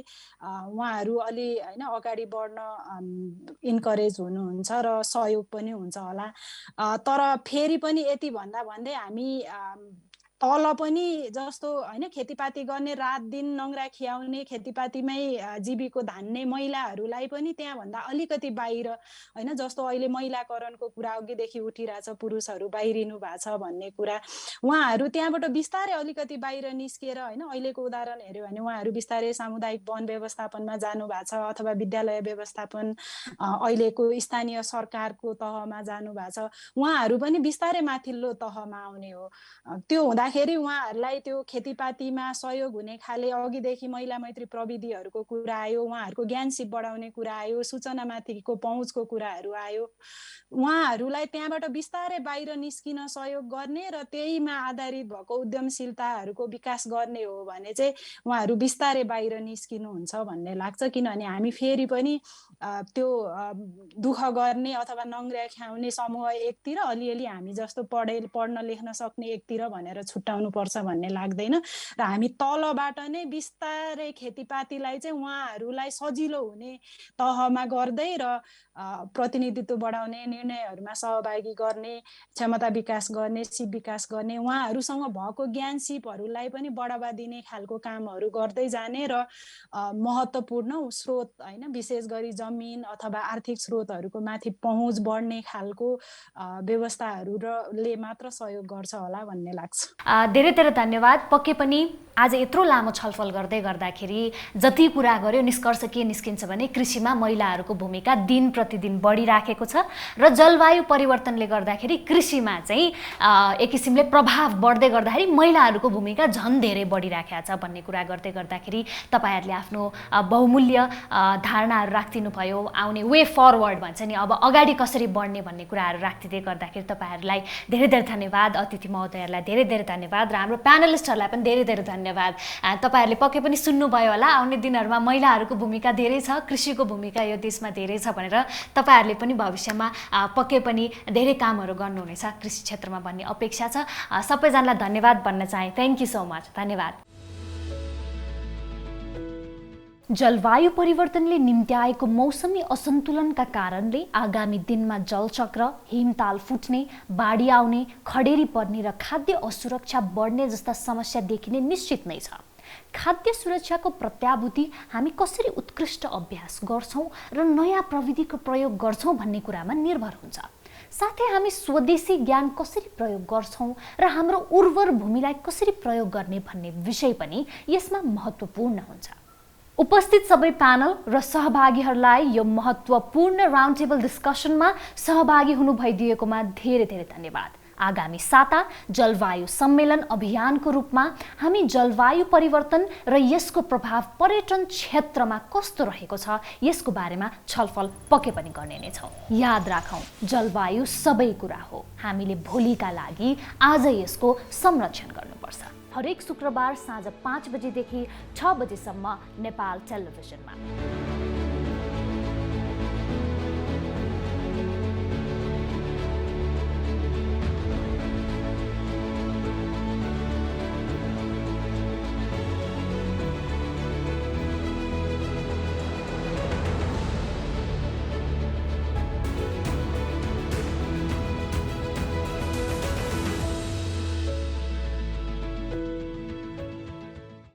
Speaker 9: उहाँहरू अलि होइन अगाडि बढ्न इन्करेज हुनुहुन्छ र सहयोग पनि हुन्छ होला। तर फेरि पनि यति भन्दै हामी तल पनि जस्तो होइन खेतीपाती गर्ने, रात दिन नङ्ग्रा खियाउने, खेतीपातीमै जीविको धान्ने महिलाहरूलाई पनि त्यहाँभन्दा अलिकति बाहिर होइन, जस्तो अहिले महिलाकरणको कुरा अघिदेखि उठिरहेछ, पुरुषहरू बाहिरिनु भएको छ भन्ने कुरा, उहाँहरू त्यहाँबाट बिस्तारै अलिकति बाहिर निस्किएर होइन अहिलेको उदाहरण हेऱ्यो भने उहाँहरू बिस्तारै सामुदायिक वन व्यवस्थापनमा जानु भएको छ अथवा विद्यालय व्यवस्थापन अहिलेको स्थानीय सरकारको तहमा जानु भएको छ। उहाँहरू पनि बिस्तारै माथिल्लो तहमा आउने हो। त्यो हुँदाखेरि उहाँहरूलाई त्यो खेतीपातीमा सहयोग हुने खाले अघिदेखि महिला मैत्री प्रविधिहरूको कुरा आयो, उहाँहरूको ज्ञान सिप बढाउने कुरा आयो, सूचनामाथिको पहुँचको कुराहरू आयो। उहाँहरूलाई त्यहाँबाट बिस्तारै बाहिर निस्किन सहयोग गर्ने र त्यहीमा आधारित भएको उद्यमशीलताहरूको विकास गर्ने हो भने चाहिँ उहाँहरू बिस्तारै बाहिर निस्किनुहुन्छ भन्ने लाग्छ। किनभने हामी फेरि पनि त्यो दुःख गर्ने अथवा नङ्ग्रा ख्याउने समूह एकतिर, अलिअलि हामी जस्तो पढ्न लेख्न सक्ने एकतिर भनेर छुट्याउनुपर्छ भन्ने लाग्दैन र हामी तलबाट नै बिस्तारै खेतीपातीलाई चाहिँ उहाँहरूलाई सजिलो हुने तहमा गर्दै र प्रतिनिधित्व बढाउने, निर्णयहरूमा सहभागी गर्ने, क्षमता विकास गर्ने, सिप विकास गर्ने, उहाँहरूसँग भएको ज्ञान सिपहरूलाई पनि बढावा दिने खालको कामहरू गर्दै जाने र महत्त्वपूर्ण स्रोत होइन विशेष गरी जमिन अथवा आर्थिक स्रोतहरूको माथि पहुँच बढ्ने खालको व्यवस्थाहरूले मात्र सहयोग गर्छ होला भन्ने लाग्छ।
Speaker 1: धेरै धेरै धन्यवाद। पक्कै पनि आज यत्रो लामो छलफल गर्दै गर्दाखेरि जति कुरा गर्यो निष्कर्ष के निस्किन्छ भने कृषिमा महिलाहरूको भूमिका दिन प्रतिदिन बढिराखेको छ र जलवायु परिवर्तनले गर्दाखेरि कृषिमा चाहिँ एक किसिमले प्रभाव बढ्दै गर्दाखेरि महिलाहरूको भूमिका झन् धेरै बढिराखेको छ भन्ने कुरा गर्दै गर्दाखेरि तपाईँहरूले आफ्नो बहुमूल्य धारणाहरू राखिदिनु भयो। आउने वे फरवर्ड भन्छ नि, अब अगाडि कसरी बढ्ने भन्ने कुराहरू राखिदिँदै गर्दाखेरि तपाईँहरूलाई धेरै धेरै धन्यवाद। अतिथि महोदयहरूलाई धेरै धेरै धन्यवाद र हाम्रो प्यानलिस्टहरूलाई पनि धेरै धेरै धन्यवाद। तपाईँहरूले पक्कै पनि सुन्नुभयो होला, आउने दिनहरूमा महिलाहरूको भूमिका धेरै छ, कृषिको भूमिका यो देशमा धेरै छ भनेर तपाईँहरूले पनि भविष्यमा पक्कै पनि धेरै कामहरू गर्नुहुनेछ कृषि क्षेत्रमा भन्ने अपेक्षा छ। सबैजनालाई धन्यवाद भन्न चाहे। Thank you so much. धन्यवाद। जलवायु परिवर्तनले निम्ति आएको मौसमी असन्तुलनका कारणले आगामी दिनमा जलचक्र, हिमताल फुट्ने, बाढी आउने, खडेरी पर्ने र खाद्य असुरक्षा बढ्ने जस्ता समस्या देखिने निश्चित नै छ। खाद्य सुरक्षाको प्रत्याभूति हामी कसरी उत्कृष्ट अभ्यास गर्छौँ र नयाँ प्रविधिको प्रयोग गर्छौँ भन्ने कुरामा निर्भर हुन्छ। साथै हामी स्वदेशी ज्ञान कसरी प्रयोग गर्छौँ र हाम्रो उर्वर भूमिलाई कसरी प्रयोग गर्ने भन्ने विषय पनि यसमा महत्त्वपूर्ण हुन्छ। उपस्थित सबै प्यानल र सहभागीहरूलाई यो महत्त्वपूर्ण राउन्ड टेबल डिस्कसनमा सहभागी हुनु भइदिएकोमा धेरै धेरै धन्यवाद। आगामी साता जलवायु सम्मेलन अभियानको रूपमा हामी जलवायु परिवर्तन र यसको प्रभाव पर्यटन क्षेत्रमा कस्तो रहेको छ यसको बारेमा छलफल पक्कै पनि गर्ने नै छौँ। याद राखौँ, जलवायु सबै कुरा हो। हामीले भोलिका लागि आजै यसको संरक्षण गर्नुपर्छ। हरेक शुक्रबार साँझ 5 बजेदेखि 6 बजेसम्म नेपाल टेलिभिजनमा।